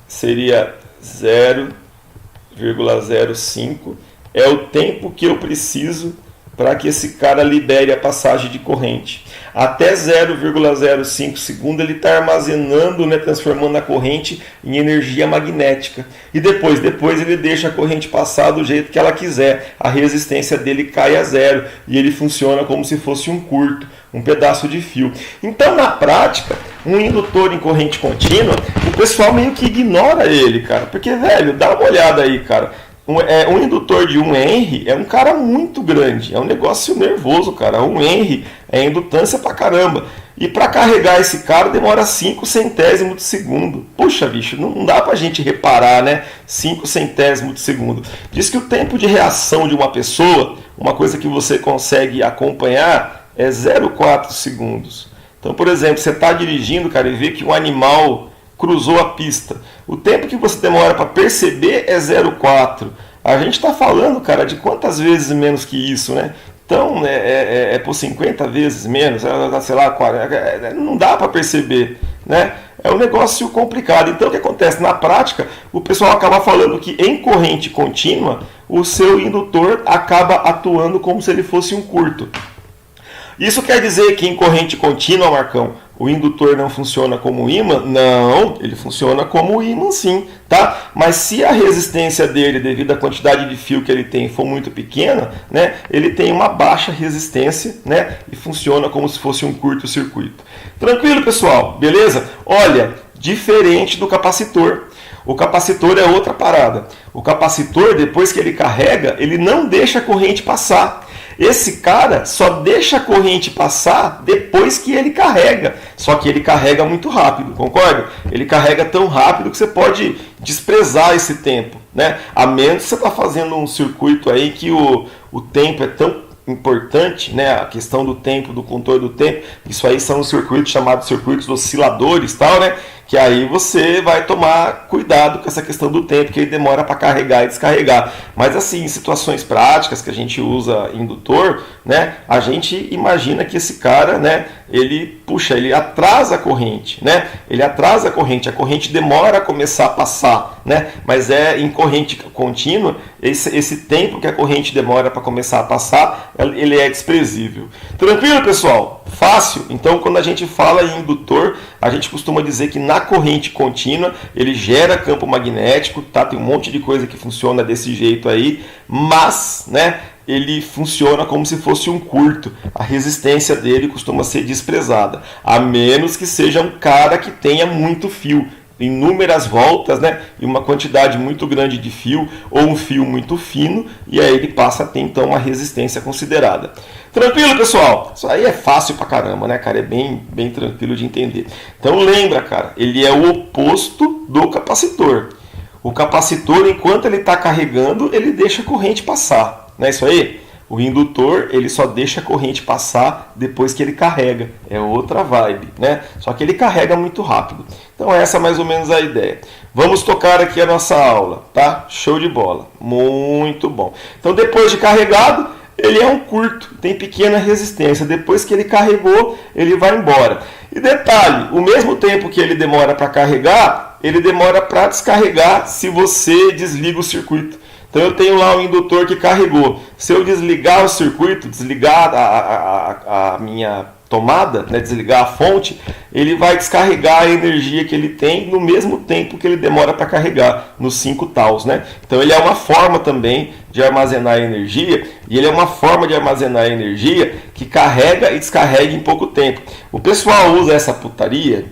seria 0,05, é o tempo que eu preciso para que esse cara libere a passagem de corrente. Até 0,05 segundo ele está armazenando, né, transformando a corrente em energia magnética. E depois ele deixa a corrente passar do jeito que ela quiser. A resistência dele cai a zero e ele funciona como se fosse um curto, um pedaço de fio. Então, na prática, um indutor em corrente contínua, o pessoal meio que ignora ele, cara. Porque, velho, dá uma olhada aí, cara. Um indutor de 1 Henry é um cara muito grande, é um negócio nervoso, cara. 1 Henry é indutância pra caramba. E para carregar esse cara demora 5 centésimos de segundo. Puxa, bicho, não dá pra gente reparar, né? 5 centésimos de segundo. Diz que o tempo de reação de uma pessoa, uma coisa que você consegue acompanhar, é 0,4 segundos. Então, por exemplo, você está dirigindo, cara, e vê que um animal cruzou a pista. O tempo que você demora para perceber é 0,4. A gente está falando, cara, de quantas vezes menos que isso, né? Então, é por 50 vezes menos, sei lá, 40, não dá para perceber, né? É um negócio complicado. Então, o que acontece? Na prática, o pessoal acaba falando que em corrente contínua, o seu indutor acaba atuando como se ele fosse um curto. Isso quer dizer que em corrente contínua, Marcão, o indutor não funciona como ímã? Não, ele funciona como ímã sim, tá? Mas se a resistência dele, devido à quantidade de fio que ele tem, for muito pequena, né, ele tem uma baixa resistência, né, e funciona como se fosse um curto-circuito. Tranquilo, pessoal? Beleza? Olha, diferente do capacitor. O capacitor é outra parada. O capacitor, depois que ele carrega, ele não deixa a corrente passar. Esse cara só deixa a corrente passar depois que ele carrega. Só que ele carrega muito rápido, concorda? Ele carrega tão rápido que você pode desprezar esse tempo, né? A menos que você está fazendo um circuito aí que o tempo é tão importante, né? A questão do tempo, do controle do tempo. Isso aí são os circuitos chamados circuitos osciladores, tal, né? Que aí você vai tomar cuidado com essa questão do tempo, que ele demora para carregar e descarregar. Mas assim, em situações práticas que a gente usa indutor, né, a gente imagina que esse cara, né, ele atrasa a corrente, né? Ele atrasa a corrente demora a começar a passar, né? Mas em corrente contínua, esse tempo que a corrente demora para começar a passar, ele é desprezível. Tranquilo, pessoal? Fácil? Então, quando a gente fala em indutor, a gente costuma dizer que na corrente contínua ele gera campo magnético, tá? Tem um monte de coisa que funciona desse jeito aí, mas, né, ele funciona como se fosse um curto. A resistência dele costuma ser desprezada, a menos que seja um cara que tenha muito fio, inúmeras voltas, né, e uma quantidade muito grande de fio, ou um fio muito fino, e aí ele passa a ter então uma resistência considerada. Tranquilo, pessoal? Isso aí é fácil pra caramba, né, cara? É bem tranquilo de entender. Então lembra, cara, ele é o oposto do capacitor. O capacitor, enquanto ele está carregando, ele deixa a corrente passar, não é isso aí? O indutor, ele só deixa a corrente passar depois que ele carrega. É outra vibe, né? Só que ele carrega muito rápido. Então essa é mais ou menos a ideia. Vamos tocar aqui a nossa aula, tá? Show de bola. Muito bom. Então depois de carregado, ele é um curto, tem pequena resistência. Depois que ele carregou, ele vai embora. E detalhe, o mesmo tempo que ele demora para carregar, ele demora para descarregar se você desliga o circuito. Então eu tenho lá um indutor que carregou. Se eu desligar o circuito, desligar a minha tomada, né, desligar a fonte, ele vai descarregar a energia que ele tem no mesmo tempo que ele demora para carregar, nos 5 taus, né? Então ele é uma forma também de armazenar energia, e ele é uma forma de armazenar energia que carrega e descarrega em pouco tempo. O pessoal usa essa putaria,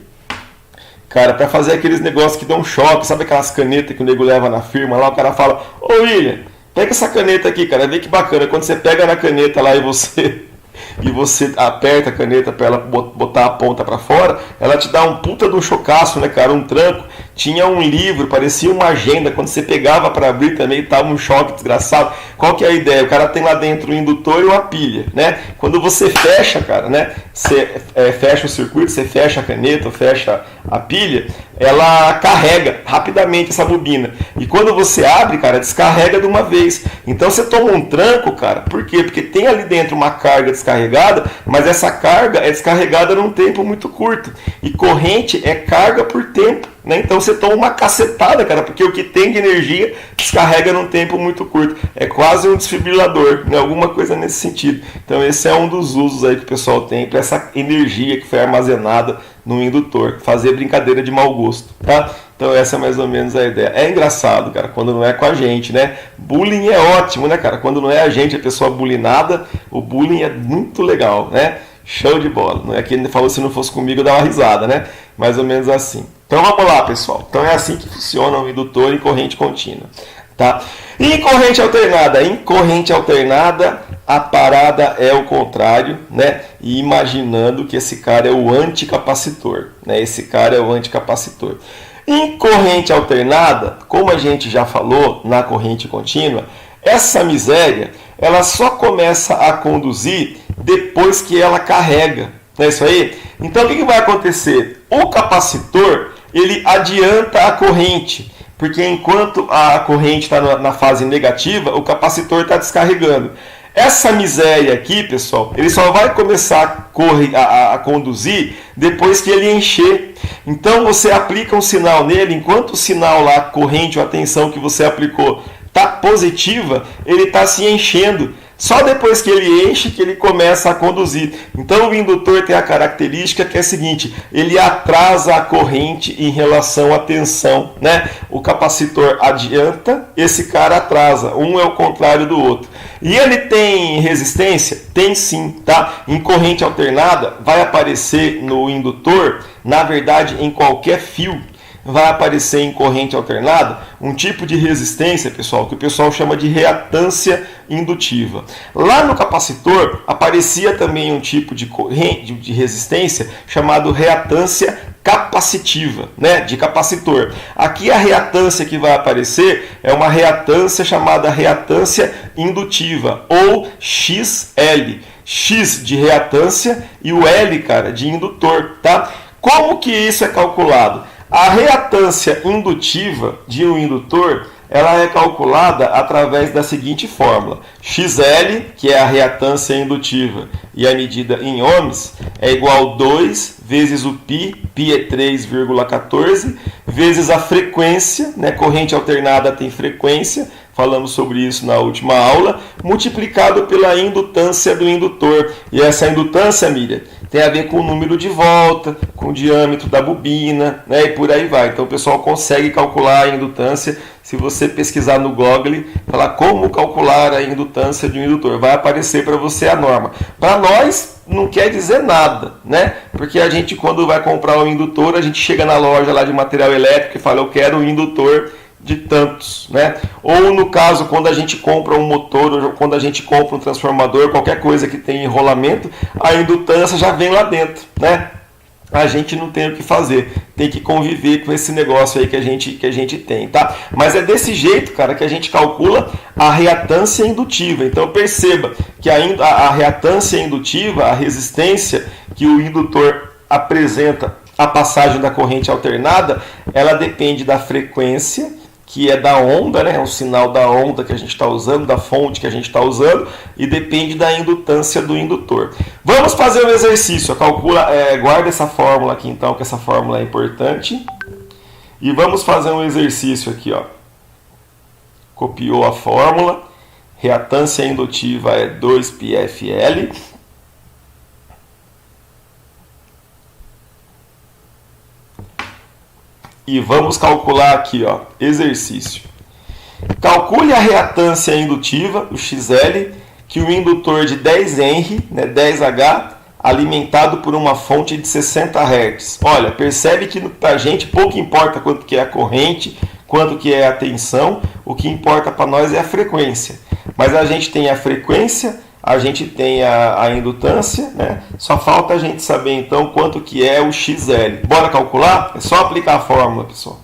cara, para fazer aqueles negócios que dão choque, sabe aquelas canetas que o nego leva na firma lá, o cara fala, ô William, pega essa caneta aqui, cara, vê que bacana, quando você pega na caneta lá e você aperta a caneta para ela botar a ponta para fora, ela te dá um puta de um chocaço, né, cara, um tranco. Tinha um livro, parecia uma agenda, quando você pegava para abrir também tava um choque desgraçado. Qual que é a ideia? O cara tem lá dentro um indutor e uma pilha, né? Quando você fecha, cara, né, você fecha o circuito, você fecha a caneta, fecha a pilha, ela carrega rapidamente essa bobina. E quando você abre, cara, descarrega de uma vez. Então você toma um tranco, cara. Por quê? Porque tem ali dentro uma carga descarregada, mas essa carga é descarregada num tempo muito curto. E corrente é carga por tempo, né? Então você toma uma cacetada, cara, porque o que tem de energia descarrega num tempo muito curto. É quase um desfibrilador, né? Alguma coisa nesse sentido. Então esse é um dos usos aí que o pessoal tem para essa energia que foi armazenada no indutor, fazer brincadeira de mau gosto, tá? Então essa é mais ou menos a ideia. É engraçado, cara, quando não é com a gente, né? Bullying é ótimo, né, cara? Quando não é a gente, a pessoa bullyingada, o bullying é muito legal, né? Show de bola. Não é que ele falou se não fosse comigo eu dar uma risada, né? Mais ou menos assim. Então vamos lá, pessoal. Então é assim que funciona o indutor em corrente contínua, tá? E em corrente alternada? Em corrente alternada, a parada é o contrário, né? E imaginando que esse cara é o anticapacitor, né? Esse cara é o anticapacitor. Em corrente alternada, como a gente já falou na corrente contínua, essa miséria ela só começa a conduzir depois que ela carrega. Não é isso aí? Então o que vai acontecer? O capacitor ele adianta a corrente. Porque enquanto a corrente está na fase negativa, o capacitor está descarregando. Essa miséria aqui, pessoal, ele só vai começar a conduzir depois que ele encher. Então você aplica um sinal nele, enquanto o sinal lá, corrente ou a tensão que você aplicou está positiva, ele está se enchendo. Só depois que ele enche que ele começa a conduzir. Então o indutor tem a característica que é a seguinte, ele atrasa a corrente em relação à tensão, né? O capacitor adianta, esse cara atrasa, um é o contrário do outro. E ele tem resistência? Tem sim, tá? Em corrente alternada vai aparecer no indutor, na verdade em qualquer fio, vai aparecer em corrente alternada um tipo de resistência, pessoal, que o pessoal chama de reatância indutiva. Lá no capacitor aparecia também um tipo de corrente de resistência chamado reatância capacitiva, né, de capacitor. Aqui a reatância que vai aparecer é uma reatância chamada reatância indutiva ou XL. X de reatância e o L, cara, de indutor, tá? Como que isso é calculado? A reatância indutiva de um indutor, ela é calculada através da seguinte fórmula. XL, que é a reatância indutiva, e a medida em ohms, é igual a 2 vezes o π é 3,14, vezes a frequência, né? Corrente alternada tem frequência, falamos sobre isso na última aula, multiplicado pela indutância do indutor. E essa indutância, Miriam, tem a ver com o número de volta, com o diâmetro da bobina, né? E por aí vai. Então o pessoal consegue calcular a indutância. Se você pesquisar no Google, falar como calcular a indutância de um indutor, vai aparecer para você a norma. Para nós não quer dizer nada, né? Porque a gente, quando vai comprar um indutor, a gente chega na loja lá de material elétrico e fala, eu quero um indutor de tantos, né? Ou no caso, quando a gente compra um motor, ou quando a gente compra um transformador, qualquer coisa que tem enrolamento, a indutância já vem lá dentro, né? A gente não tem o que fazer, tem que conviver com esse negócio aí que a gente tem, tá? Mas é desse jeito, cara, que a gente calcula a reatância indutiva. Então perceba que a reatância indutiva, a resistência que o indutor apresenta à passagem da corrente alternada, ela depende da frequência, que é da onda, né? É o sinal da onda que a gente está usando, da fonte que a gente está usando, e depende da indutância do indutor. Vamos fazer um exercício. Guarda essa fórmula aqui então, que essa fórmula é importante. E vamos fazer um exercício aqui, ó. Copiou a fórmula. Reatância indutiva é 2πfL. E vamos calcular aqui, ó, exercício. Calcule a reatância indutiva, o XL, que o indutor de 10 Henry, né, 10H, alimentado por uma fonte de 60 Hz. Olha, percebe que para a gente pouco importa quanto que é a corrente, quanto que é a tensão, o que importa para nós é a frequência. Mas a gente tem a frequência, a gente tem a indutância, né? Só falta a gente saber então quanto que é o XL. Bora calcular? É só aplicar a fórmula, pessoal.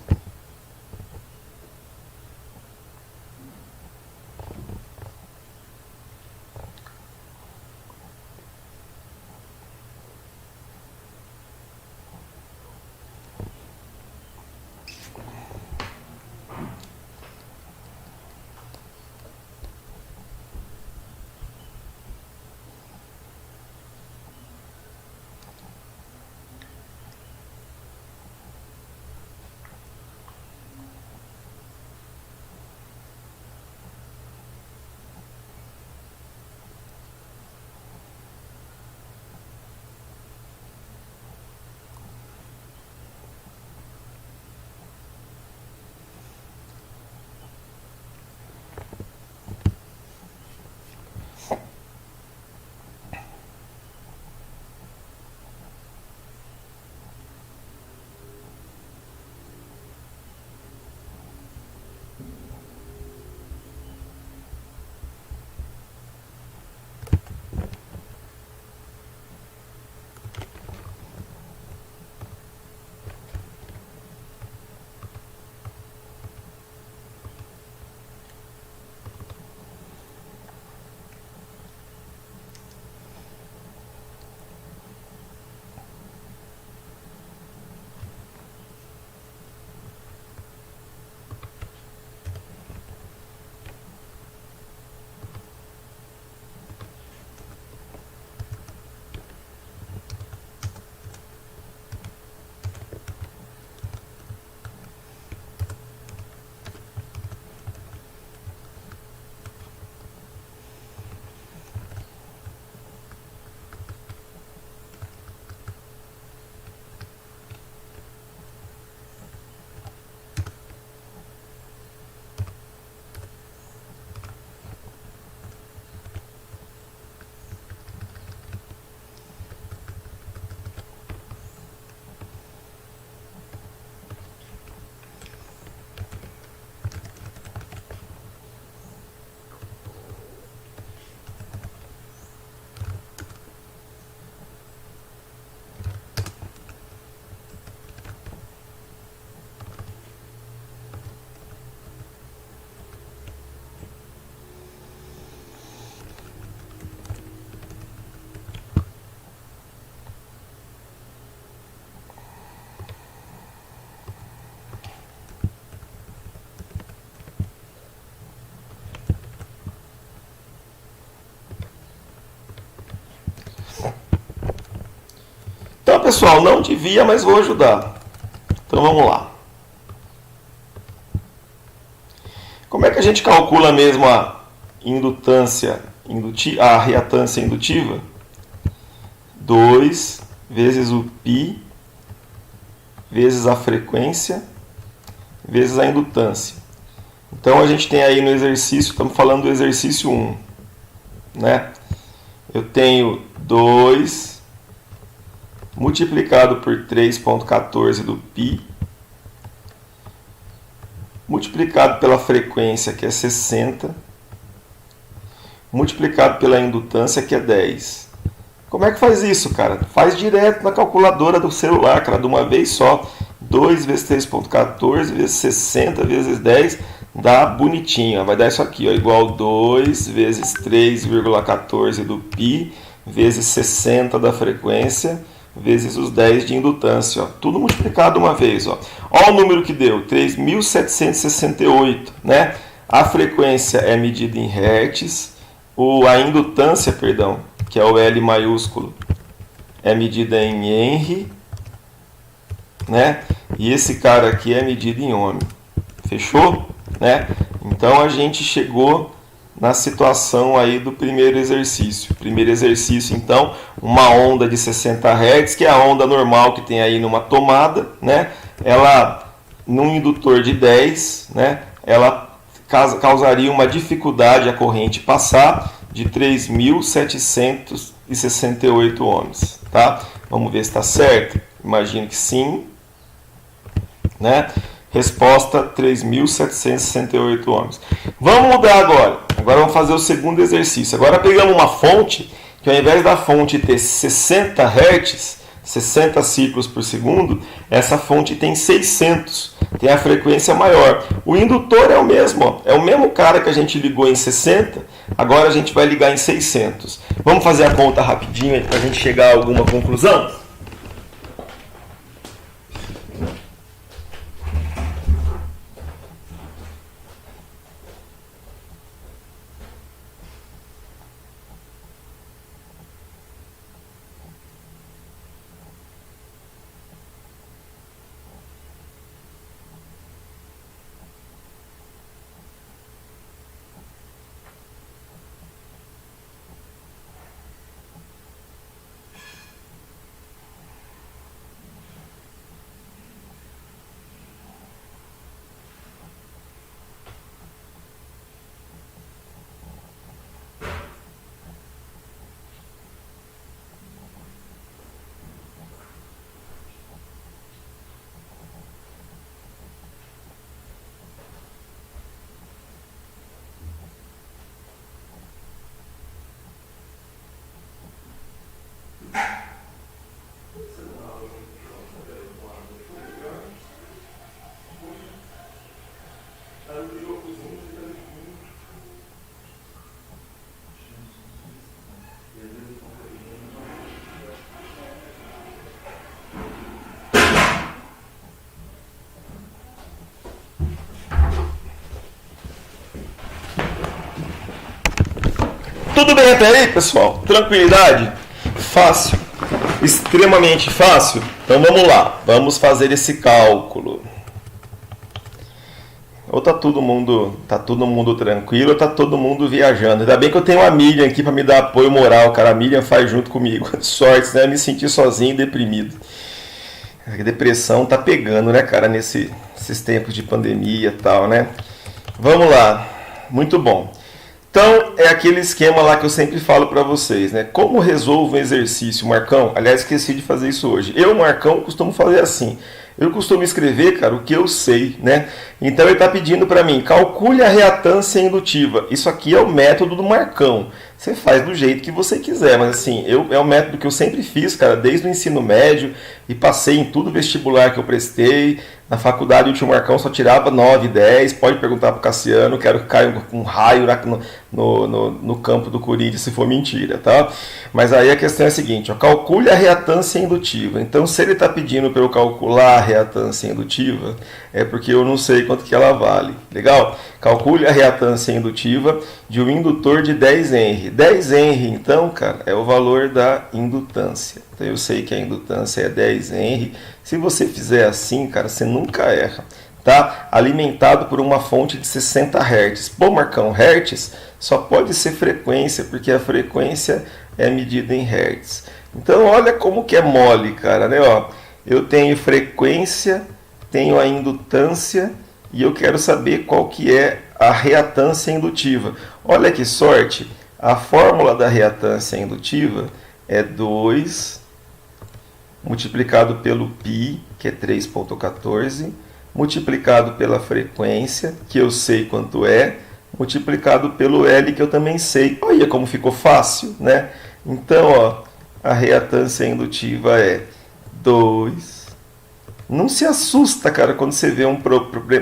Então, pessoal, não devia, mas vou ajudar. Então, vamos lá. Como é que a gente calcula mesmo a indutância, a reatância indutiva? 2 vezes o π vezes a frequência vezes a indutância. Então, a gente tem aí no exercício, estamos falando do exercício 1, né? Eu tenho 2 multiplicado por 3,14 do π, multiplicado pela frequência, que é 60, multiplicado pela indutância, que é 10. Como é que faz isso, cara? Faz direto na calculadora do celular, cara, de uma vez só. 2 vezes 3,14 vezes 60 vezes 10 dá bonitinho. Vai dar isso aqui, ó, igual 2 vezes 3,14 do π vezes 60 da frequência vezes os 10 de indutância, ó. Tudo multiplicado uma vez, ó. Ó o número que deu, 3.768, né? A frequência é medida em hertz, a indutância, perdão, que é o L maiúsculo, é medida em Henry, né? E esse cara aqui é medido em ohms. Fechou? Né? Então a gente chegou na situação aí do primeiro exercício. Primeiro exercício, então, uma onda de 60 Hz, que é a onda normal que tem aí numa tomada, né? Ela, num indutor de 10, né? Ela causaria uma dificuldade a corrente passar de 3.768 ohms, tá? Vamos ver se está certo. Imagino que sim, né? Resposta 3.768 ohms. Vamos mudar agora. Agora vamos fazer o segundo exercício. Agora pegamos uma fonte que ao invés da fonte ter 60 Hz, 60 ciclos por segundo, essa fonte tem 600, tem a frequência maior. O indutor é o mesmo, ó. É o mesmo cara que a gente ligou em 60, agora a gente vai ligar em 600. Vamos fazer a conta rapidinho para a gente chegar a alguma conclusão? Tudo bem até aí, pessoal? Tranquilidade? Fácil? Extremamente fácil? Então vamos lá, vamos fazer esse cálculo. Ou tá todo mundo tranquilo, ou tá todo mundo viajando. Ainda bem que eu tenho a Miriam aqui para me dar apoio moral, cara. A Miriam faz junto comigo. Sorte, né? Me sentir sozinho e deprimido. A depressão tá pegando, né, cara, nesses tempos de pandemia e tal, né? Vamos lá. Muito bom. Então, é aquele esquema lá que eu sempre falo para vocês, né? Como resolvo um exercício, Marcão? Aliás, esqueci de fazer isso hoje. Eu, Marcão, costumo fazer assim. Eu costumo escrever, cara, o que eu sei, né? Então ele está pedindo para mim, calcule a reatância indutiva. Isso aqui é o método do Marcão. Você faz do jeito que você quiser, mas assim, é um método que eu sempre fiz, cara, desde o ensino médio e passei em tudo vestibular que eu prestei. Na faculdade o tio Marcão só tirava 9, 10. Pode perguntar pro Cassiano, quero que caia um raio no campo do Corinthians se for mentira, tá? Mas aí a questão é a seguinte, ó, calcule a reatância indutiva. Então se ele está pedindo para eu calcular a reatância indutiva, é porque eu não sei quanto que ela vale. Legal? Calcule a reatância indutiva de um indutor de 10 Henry. 10 Henry, então, cara, é o valor da indutância. Então eu sei que a indutância é 10 Henry. Se você fizer assim, cara, você nunca erra. Tá? Alimentado por uma fonte de 60 Hz. Pô, Marcão, Hertz só pode ser frequência, porque a frequência é medida em Hertz. Então olha como que é mole, cara, né? Ó, eu tenho frequência, tenho a indutância e eu quero saber qual que é a reatância indutiva. Olha que sorte, a fórmula da reatância indutiva é 2 multiplicado pelo π, que é 3,14, multiplicado pela frequência, que eu sei quanto é, multiplicado pelo L, que eu também sei. Olha como ficou fácil, né? Então, ó, a reatância indutiva é 2. Não se assusta, cara, quando você vê um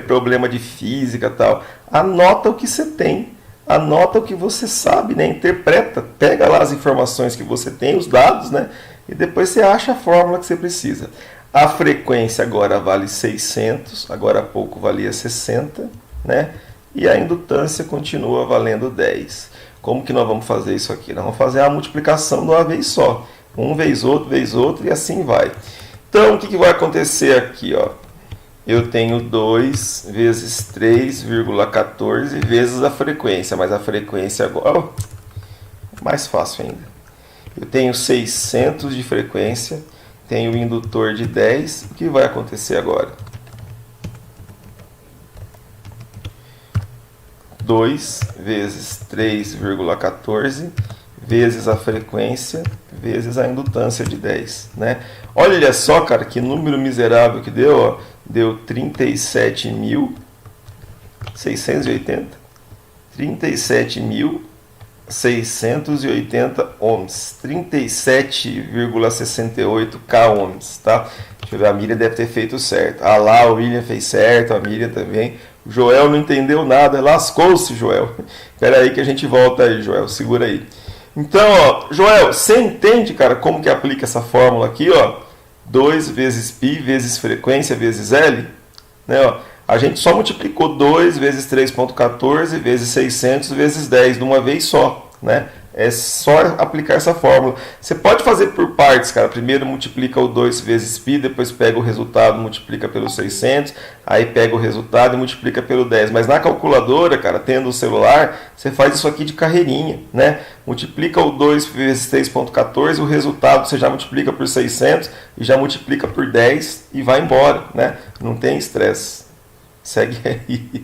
problema de física e tal. Anota o que você tem. Anota o que você sabe, né? Interpreta. Pega lá as informações que você tem, os dados, né? E depois você acha a fórmula que você precisa. A frequência agora vale 600, agora há pouco valia 60, né? E a indutância continua valendo 10. Como que nós vamos fazer isso aqui? Nós vamos fazer a multiplicação de uma vez só. Um vez outro, e assim vai. Então, o que vai acontecer aqui, ó? Eu tenho 2 vezes 3,14 vezes a frequência, mas a frequência agora, ó, mais fácil ainda. Eu tenho 600 de frequência, tenho o indutor de 10, o que vai acontecer agora? 2 vezes 3,14 vezes a frequência vezes a indutância de 10, né? Olha só, cara, que número miserável que deu, ó. Deu 37.680. 37.680 ohms. 37,68 k ohms, tá? Deixa eu ver, a Miriam deve ter feito certo. Ah lá, o William fez certo, a Miriam também. O Joel não entendeu nada, lascou-se, Joel. Espera aí que a gente volta aí, Joel, segura aí. Então, ó, Joel, você entende, cara, como que aplica essa fórmula aqui, ó? 2 vezes π vezes frequência vezes L, né, ó? A gente só multiplicou 2 vezes 3,14 vezes 600 vezes 10 de uma vez só, né? É só aplicar essa fórmula. Você pode fazer por partes, cara. Primeiro multiplica o 2 vezes π, depois pega o resultado, multiplica pelo 600, aí pega o resultado e multiplica pelo 10. Mas na calculadora, cara, tendo o celular, você faz isso aqui de carreirinha, né? Multiplica o 2 vezes 3,14, o resultado você já multiplica por 600 e já multiplica por 10 e vai embora, né? Não tem estresse. Segue aí.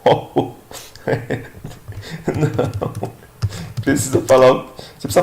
Não. Você precisa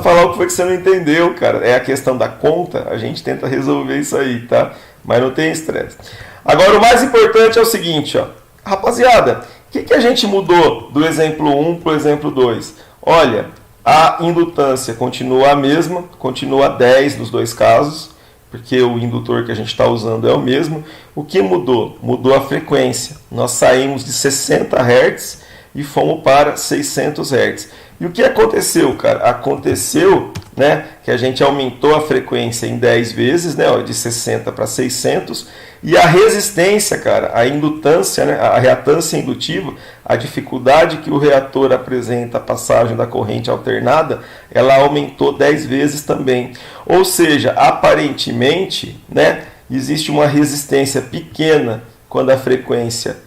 falar o que foi que você não entendeu, cara. É a questão da conta, a gente tenta resolver isso aí, tá? Mas não tem estresse. Agora, o mais importante é o seguinte, ó. Rapaziada, o que a gente mudou do exemplo 1 para o exemplo 2? Olha, a indutância continua a mesma, continua 10 nos dois casos, porque o indutor que a gente está usando é o mesmo. O que mudou? Mudou a frequência. Nós saímos de 60 Hz e fomos para 600 Hz. E o que aconteceu, cara? Aconteceu, né, que a gente aumentou a frequência em 10 vezes, né, ó, de 60 para 600, e a resistência, cara, a indutância, né, a reatância indutiva, a dificuldade que o reator apresenta a passagem da corrente alternada, ela aumentou 10 vezes também. Ou seja, aparentemente, né, existe uma resistência pequena quando a frequência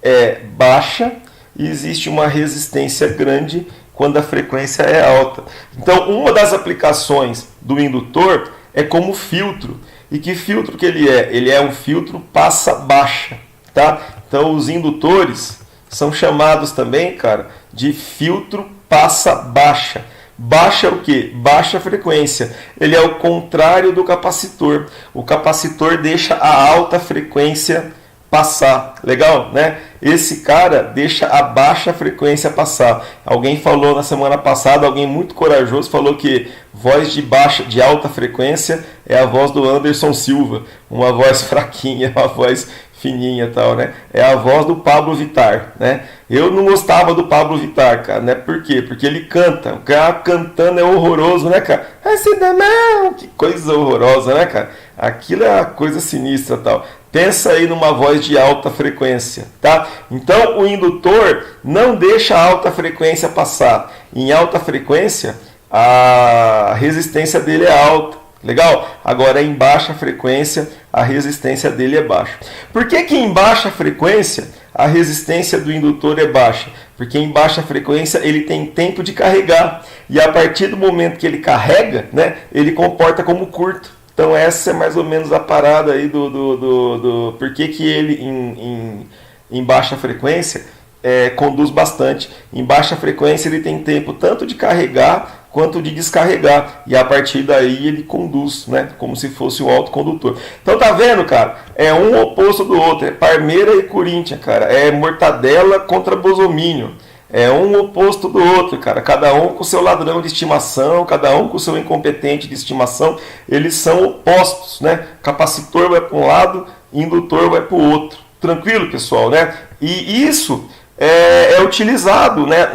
é baixa e existe uma resistência grande quando a frequência é alta. Então, uma das aplicações do indutor é como filtro. E que filtro que ele é? Ele é um filtro passa baixa, tá? Então, os indutores são chamados também, cara, de filtro passa baixa. Baixa o quê? Baixa frequência. Ele é o contrário do capacitor. O capacitor deixa a alta frequência passar. Legal, né? Esse cara deixa a baixa frequência passar. Alguém falou na semana passada, alguém muito corajoso falou que voz de alta frequência é a voz do Anderson Silva, uma voz fraquinha, uma voz fininha e tal, né? É a voz do Pablo Vittar, né? Eu não gostava do Pablo Vittar, cara, né? Por quê? Porque ele canta. O cara cantando é horroroso, né, cara? Que coisa horrorosa, né, cara? Aquilo é uma coisa sinistra, tal. Pensa aí numa voz de alta frequência, tá? Então, o indutor não deixa a alta frequência passar. Em alta frequência, a resistência dele é alta. Legal? Agora, em baixa frequência, a resistência dele é baixa. Por que em baixa frequência a resistência do indutor é baixa? Porque em baixa frequência ele tem tempo de carregar. E a partir do momento que ele carrega, né, ele comporta como curto. Então essa é mais ou menos a parada aí do por que ele em baixa frequência conduz bastante. Em baixa frequência ele tem tempo tanto de carregar quanto de descarregar. E a partir daí ele conduz, né? Como se fosse um autocondutor. Então tá vendo, cara? É um oposto do outro. É Parmeira e Corinthians, cara. É mortadela contra bosomínio. É um oposto do outro, cara. Cada um com o seu ladrão de estimação, cada um com o seu incompetente de estimação. Eles são opostos, né? Capacitor vai para um lado, indutor vai para o outro. Tranquilo, pessoal, né? E isso é utilizado, né,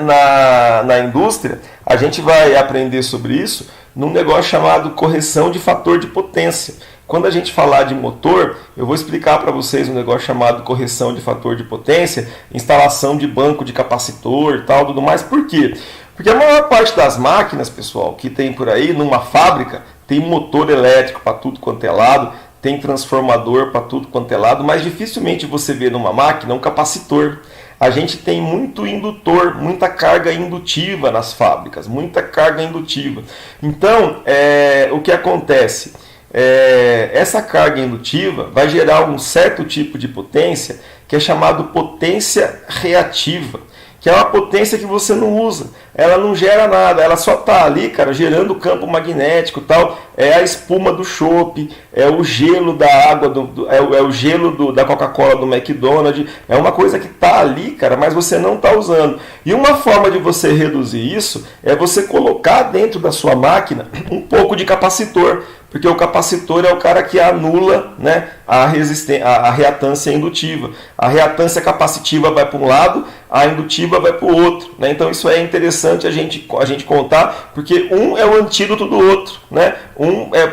na indústria. A gente vai aprender sobre isso num negócio chamado correção de fator de potência. Quando a gente falar de motor, eu vou explicar para vocês um negócio chamado correção de fator de potência, instalação de banco de capacitor e tal, tudo mais. Por quê? Porque a maior parte das máquinas, pessoal, que tem por aí, numa fábrica, tem motor elétrico para tudo quanto é lado, tem transformador para tudo quanto é lado, mas dificilmente você vê numa máquina um capacitor. A gente tem muito indutor, muita carga indutiva nas fábricas, muita carga indutiva. Então, o que acontece? Essa carga indutiva vai gerar um certo tipo de potência que é chamado potência reativa, que é uma potência que você não usa, ela não gera nada, ela só está ali, cara, gerando campo magnético e tal, é a espuma do chopp, é o gelo da água, é o gelo da Coca-Cola do McDonald's, é uma coisa que está ali, cara, mas você não está usando. E uma forma de você reduzir isso é você colocar dentro da sua máquina um pouco de capacitor, porque o capacitor é o cara que anula, né, a reatância indutiva. A reatância capacitiva vai para um lado, a indutiva vai para o outro. Né? Então isso é interessante a gente contar, porque um é o antídoto do outro. Né?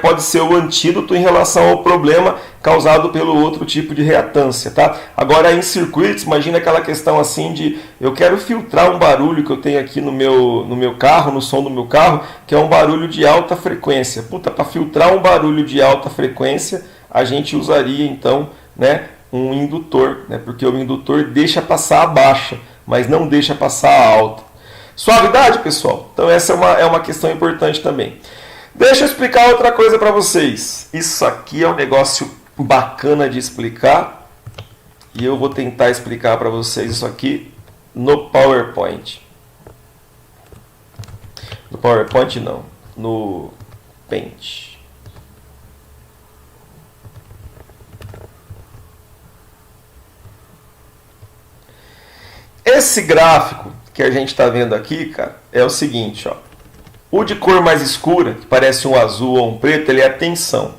Pode ser o antídoto em relação ao problema causado pelo outro tipo de reatância. Tá? Agora em circuitos, imagina aquela questão assim de eu quero filtrar um barulho que eu tenho aqui no meu carro, no som do meu carro, que é um barulho de alta frequência. Puta, para filtrar um barulho de alta frequência, a gente usaria então, né, um indutor, né, porque o indutor deixa passar a baixa, mas não deixa passar a alta. Suavidade, pessoal? Então essa é uma questão importante também. Deixa eu explicar outra coisa para vocês. Isso aqui é um negócio bacana de explicar e eu vou tentar explicar para vocês isso aqui no PowerPoint. No PowerPoint não, no Paint. Esse gráfico que a gente está vendo aqui, cara, é o seguinte, ó. O de cor mais escura, que parece um azul ou um preto, ele é a tensão.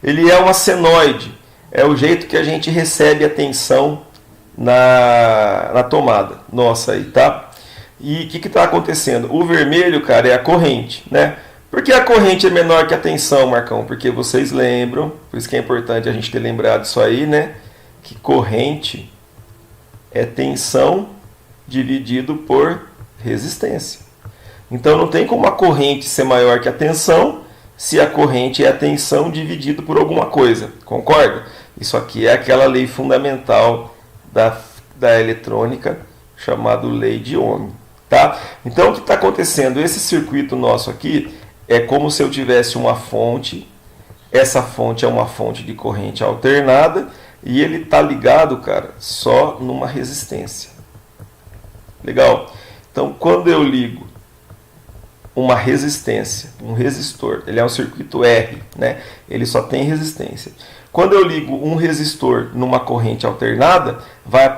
Ele é uma senoide, é o jeito que a gente recebe a tensão na tomada nossa aí, tá? E o que está acontecendo? O vermelho, cara, é a corrente, né? Por que a corrente é menor que a tensão, Marcão? Porque vocês lembram, por isso que é importante a gente ter lembrado isso aí, né? Que corrente é tensão dividido por resistência. Então não tem como a corrente ser maior que a tensão se a corrente é a tensão dividido por alguma coisa. Concorda? Isso aqui é aquela lei fundamental da eletrônica chamada lei de Ohm. Tá? Então o que está acontecendo? Esse circuito nosso aqui é como se eu tivesse uma fonte. Essa fonte é uma fonte de corrente alternada e ele está ligado, cara, só numa resistência. Legal? Então, quando eu ligo uma resistência, um resistor, ele é um circuito R, né? Ele só tem resistência. Quando eu ligo um resistor numa corrente alternada,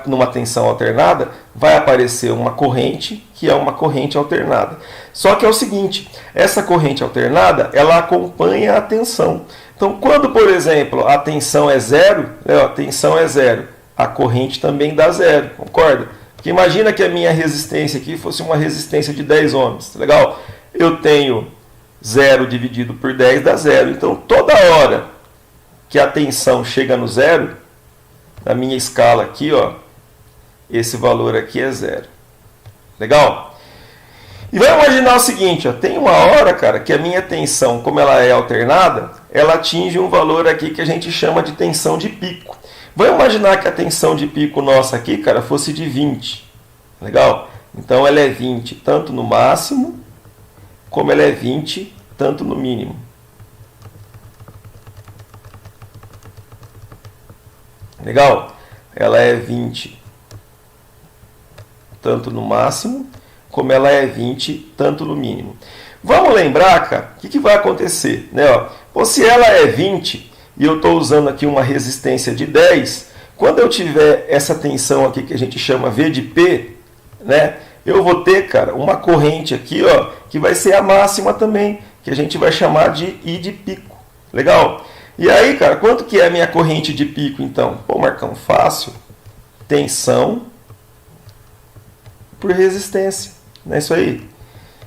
numa tensão alternada, vai aparecer uma corrente que é uma corrente alternada. Só que é o seguinte, essa corrente alternada, ela acompanha a tensão. Então, quando, por exemplo, a tensão é zero, a tensão é zero, a corrente também dá zero, concorda? Porque imagina que a minha resistência aqui fosse uma resistência de 10 ohms, legal? Eu tenho 0 dividido por 10 dá zero. Então, toda hora que a tensão chega no zero, na minha escala aqui, ó, esse valor aqui é zero. Legal? E vamos imaginar o seguinte, ó, tem uma hora, cara, que a minha tensão, como ela é alternada, ela atinge um valor aqui que a gente chama de tensão de pico. Vamos imaginar que a tensão de pico nossa aqui, cara, fosse de 20. Legal? Então ela é 20 tanto no máximo, como ela é 20 tanto no mínimo. Legal? Ela é 20 tanto no máximo, como ela é 20 tanto no mínimo. Vamos lembrar, cara, o que vai acontecer? Né? Ó, se ela é 20 e eu estou usando aqui uma resistência de 10, quando eu tiver essa tensão aqui que a gente chama V de P, né, eu vou ter, cara, uma corrente aqui, ó, que vai ser a máxima também, que a gente vai chamar de I de pico. Legal? E aí, cara, quanto que é a minha corrente de pico, então? Pô, Marcão, fácil. Tensão por resistência. Não é isso aí?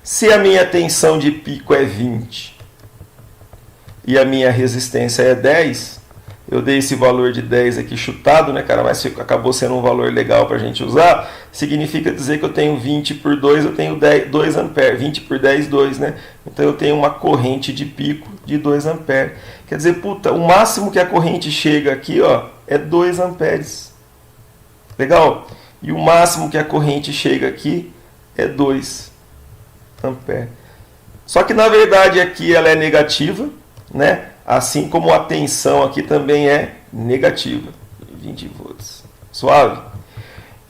Se a minha tensão de pico é 20 e a minha resistência é 10, eu dei esse valor de 10 aqui chutado, né, cara, mas acabou sendo um valor legal para a gente usar, significa dizer que eu tenho 20 por 2, eu tenho 2 amperes, 20 por 10, 2, né? Então eu tenho uma corrente de pico de 2 amperes. Quer dizer, puta, o máximo que a corrente chega aqui, ó, é 2 amperes. Legal? E o máximo que a corrente chega aqui é 2 amperes. Só que na verdade aqui ela é negativa, né? Assim como a tensão aqui também é negativa. 20 volts. Suave?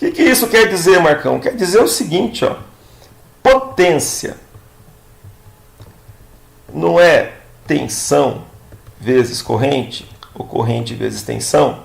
O que isso quer dizer, Marcão? Quer dizer o seguinte, ó. Potência não é tensão vezes corrente, ou corrente vezes tensão?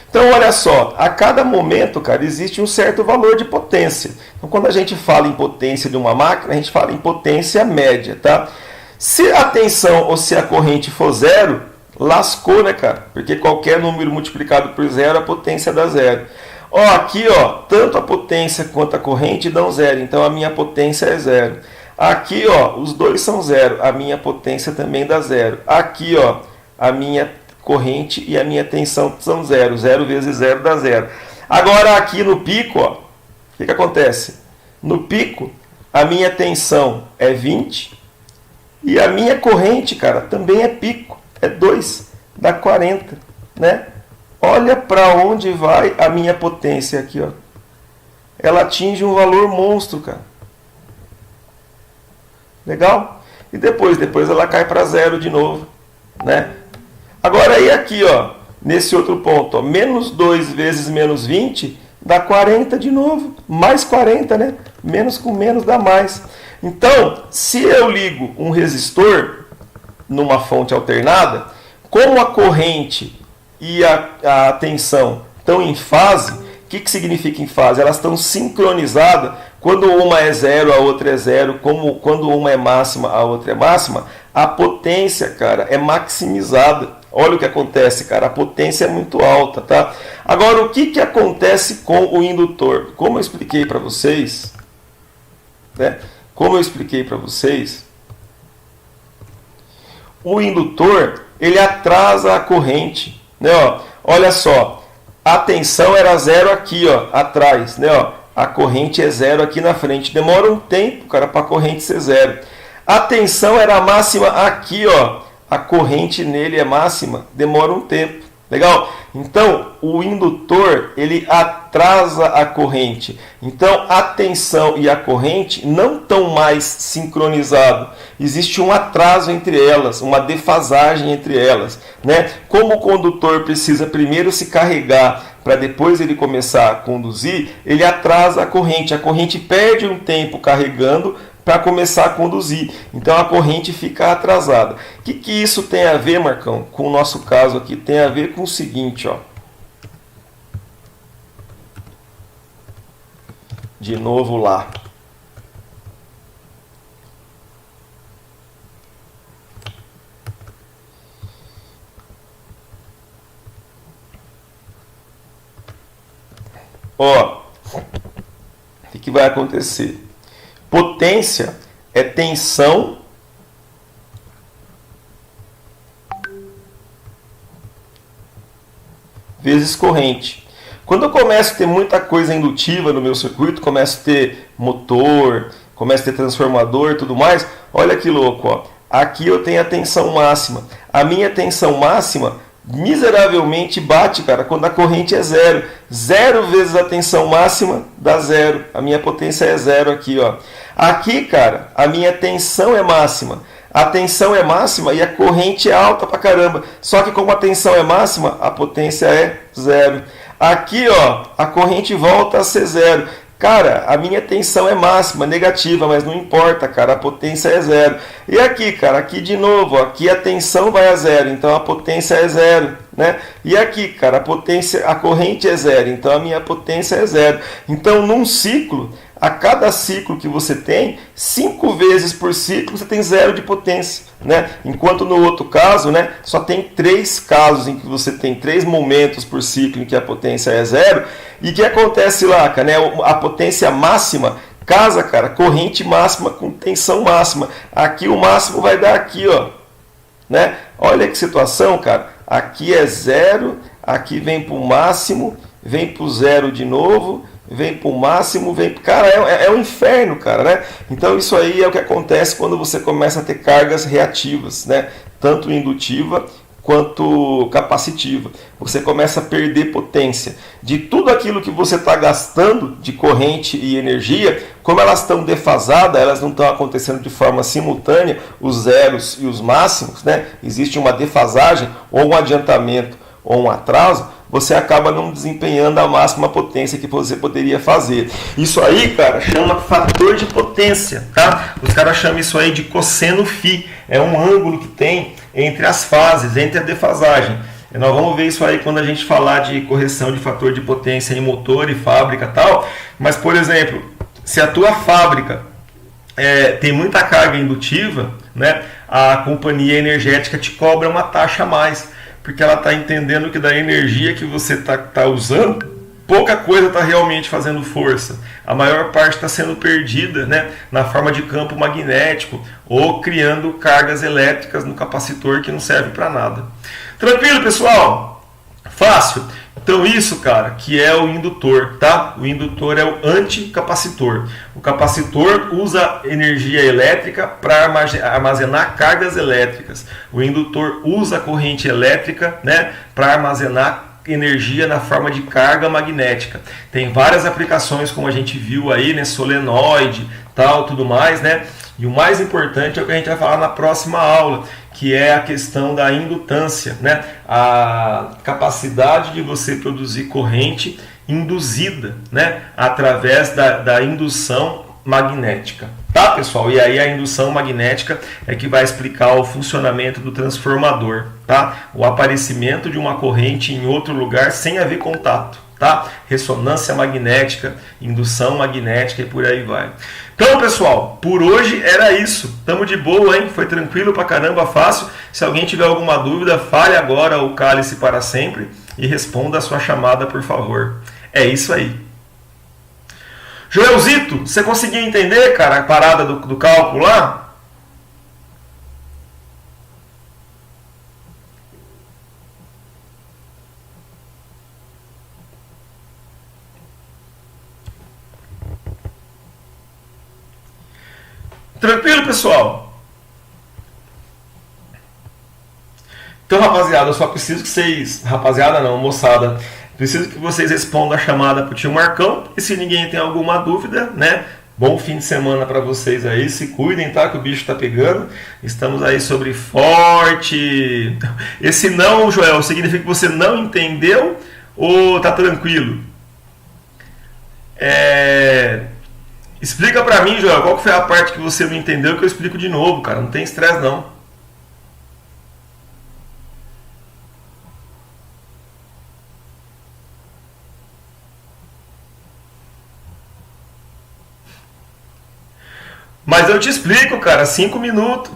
Então, olha só, a cada momento, cara, existe um certo valor de potência. Então, quando a gente fala em potência de uma máquina, a gente fala em potência média, tá? Se a tensão ou se a corrente for zero, lascou, né, cara? Porque qualquer número multiplicado por zero, a potência dá zero. Ó, aqui, ó, tanto a potência quanto a corrente dão zero, então a minha potência é zero. Aqui, ó, os dois são zero, a minha potência também dá zero. Aqui, ó, a minha corrente e a minha tensão são zero. Zero vezes zero dá zero. Agora aqui no pico, ó, o que acontece? No pico, a minha tensão é 20 e a minha corrente, cara, também é pico. É 2, dá 40, né? Olha para onde vai a minha potência aqui, ó. Ela atinge um valor monstro, cara. Legal? E depois ela cai para zero de novo, né? Agora aí aqui, ó, nesse outro ponto, ó, menos 2 vezes menos 20 dá 40 de novo. Mais 40, né? Menos com menos dá mais. Então, se eu ligo um resistor numa fonte alternada, como a corrente e a tensão estão em fase, o que significa em fase? Elas estão sincronizadas. Quando uma é zero, a outra é zero. Quando uma é máxima, a outra é máxima. A potência, cara, é maximizada. Olha o que acontece, cara. A potência é muito alta, tá? Agora, o que acontece com o indutor? Como eu expliquei para vocês, né? O indutor, ele atrasa a corrente, né? Ó, olha só, a tensão era zero aqui, ó, atrás, né? Ó, a corrente é zero aqui na frente. Demora um tempo, cara, para a corrente ser zero. A tensão era máxima aqui, ó. A corrente nele é máxima, demora um tempo. Legal? Então, o indutor, ele atrasa a corrente. Então, a tensão e a corrente não estão mais sincronizadas. Existe um atraso entre elas, uma defasagem entre elas, né? Como o condutor precisa primeiro se carregar para depois ele começar a conduzir, ele atrasa a corrente perde um tempo carregando para começar a conduzir. Então a corrente fica atrasada. O que isso tem a ver, Marcão, com o nosso caso aqui? Tem a ver com o seguinte, ó. De novo lá. Ó, o que vai acontecer? Potência é tensão vezes corrente. Quando eu começo a ter muita coisa indutiva no meu circuito, começo a ter motor, começo a ter transformador e tudo mais, olha que louco, ó. Aqui eu tenho a tensão máxima. A minha tensão máxima miseravelmente bate, cara, quando a corrente é zero. Zero vezes a tensão máxima dá zero. A minha potência é zero aqui, ó. Aqui, cara, a minha tensão é máxima. A tensão é máxima e a corrente é alta pra caramba. Só que como a tensão é máxima, a potência é zero. Aqui, ó, a corrente volta a ser zero. Cara, a minha tensão é máxima, negativa, mas não importa, cara, a potência é zero. E aqui, cara, aqui de novo, ó, aqui a tensão vai a zero, então a potência é zero, né? E aqui, cara, a corrente é zero, então a minha potência é zero. Então, num ciclo, a cada ciclo que você tem, 5 vezes por ciclo você tem zero de potência, né? Enquanto no outro caso, né, só tem 3 casos em que você tem 3 momentos por ciclo em que a potência é zero. E o que acontece lá, cara, né? A potência máxima casa, cara, corrente máxima com tensão máxima. Aqui o máximo vai dar aqui, ó, né? Olha que situação, cara. Aqui é zero, aqui vem para o máximo, vem para o zero de novo, vem para o máximo, vem... Cara, é um inferno, cara, né? Então isso aí é o que acontece quando você começa a ter cargas reativas, né? tanto indutiva quanto capacitiva. Você começa a perder potência. De tudo aquilo que você está gastando de corrente e energia, como elas estão defasadas, elas não estão acontecendo de forma simultânea, os zeros e os máximos, né? Existe uma defasagem, ou um adiantamento, ou um atraso, você acaba não desempenhando a máxima potência que você poderia fazer. Isso aí, cara, chama fator de potência, tá? Os caras chamam isso aí de cosseno φ. É um ângulo que tem entre as fases, entre a defasagem. E nós vamos ver isso aí quando a gente falar de correção de fator de potência em motor e fábrica e tal. Mas, por exemplo, se a tua fábrica tem muita carga indutiva, né, a companhia energética te cobra uma taxa a mais, porque ela está entendendo que da energia que você está usando, pouca coisa está realmente fazendo força. A maior parte está sendo perdida, né, na forma de campo magnético ou criando cargas elétricas no capacitor que não serve para nada. Tranquilo, pessoal? Fácil? Então isso, cara, que é o indutor, tá? O indutor é o anticapacitor. O capacitor usa energia elétrica para armazenar cargas elétricas. O indutor usa corrente elétrica, né, para armazenar energia na forma de carga magnética. Tem várias aplicações, como a gente viu aí, né, solenoide, tal, tudo mais, né? E o mais importante é o que a gente vai falar na próxima aula, que é a questão da indutância, né? A capacidade de você produzir corrente induzida, né? Através da indução magnética. Tá, pessoal? E aí a indução magnética é que vai explicar o funcionamento do transformador, tá? O aparecimento de uma corrente em outro lugar sem haver contato, tá? Ressonância magnética, indução magnética e por aí vai. Então, pessoal, por hoje era isso. Tamo de boa, hein? Foi tranquilo pra caramba, fácil. Se alguém tiver alguma dúvida, fale agora o cálice para sempre e responda a sua chamada, por favor. É isso aí. Joelzito, você conseguiu entender, cara, a parada do cálculo lá? Tranquilo, pessoal? Então, rapaziada, eu só preciso que vocês... Rapaziada não, moçada. Preciso que vocês respondam a chamada pro tio Marcão. E se ninguém tem alguma dúvida, né? Bom fim de semana para vocês aí. Se cuidem, tá? Que o bicho tá pegando. Estamos aí sobre forte. Esse não, Joel, significa que você não entendeu ou tá tranquilo? Explica pra mim, Joel, qual que foi a parte que você não entendeu que eu explico de novo, cara. Não tem estresse, não. Mas eu te explico, cara, 5 minutos.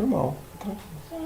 normal. Tranquilo.